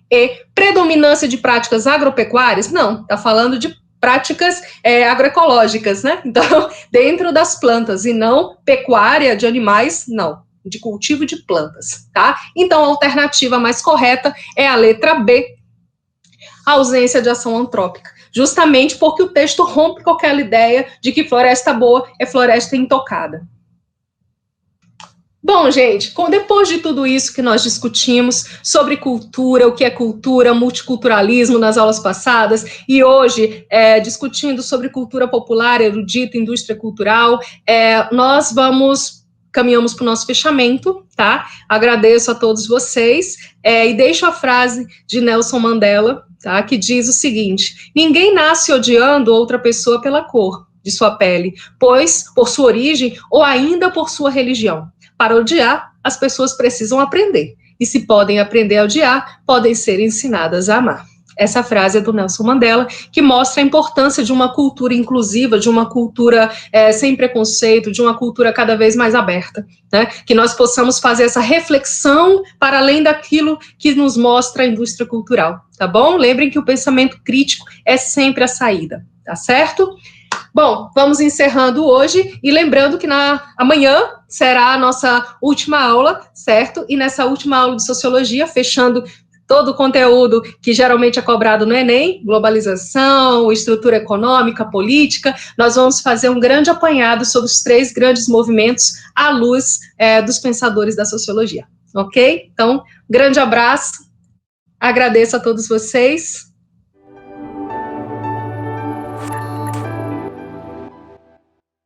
E predominância de práticas agropecuárias? Não, está falando de práticas agroecológicas, né? Então, dentro das plantas, e não pecuária de animais, não, de cultivo de plantas, tá? Então, a alternativa mais correta é a letra B, ausência de ação antrópica, justamente porque o texto rompe qualquer ideia de que floresta boa é floresta intocada. Bom, gente, depois de tudo isso que nós discutimos sobre cultura, o que é cultura, multiculturalismo nas aulas passadas, e hoje discutindo sobre cultura popular, erudita, indústria cultural, nós caminhamos para o nosso fechamento, tá? Agradeço a todos vocês, e deixo a frase de Nelson Mandela, tá? Que diz o seguinte: ninguém nasce odiando outra pessoa pela cor de sua pele, pois por sua origem ou ainda por sua religião. Para odiar, as pessoas precisam aprender. E se podem aprender a odiar, podem ser ensinadas a amar. Essa frase é do Nelson Mandela, que mostra a importância de uma cultura inclusiva, de uma cultura sem preconceito, de uma cultura cada vez mais aberta, né? Que nós possamos fazer essa reflexão para além daquilo que nos mostra a indústria cultural, tá bom? Lembrem que o pensamento crítico é sempre a saída, tá certo? Bom, vamos encerrando hoje e lembrando que amanhã será a nossa última aula, certo? E nessa última aula de Sociologia, fechando todo o conteúdo que geralmente é cobrado no Enem, globalização, estrutura econômica, política, nós vamos fazer um grande apanhado sobre os 3 grandes movimentos à luz dos pensadores da sociologia, ok? Então, grande abraço, agradeço a todos vocês.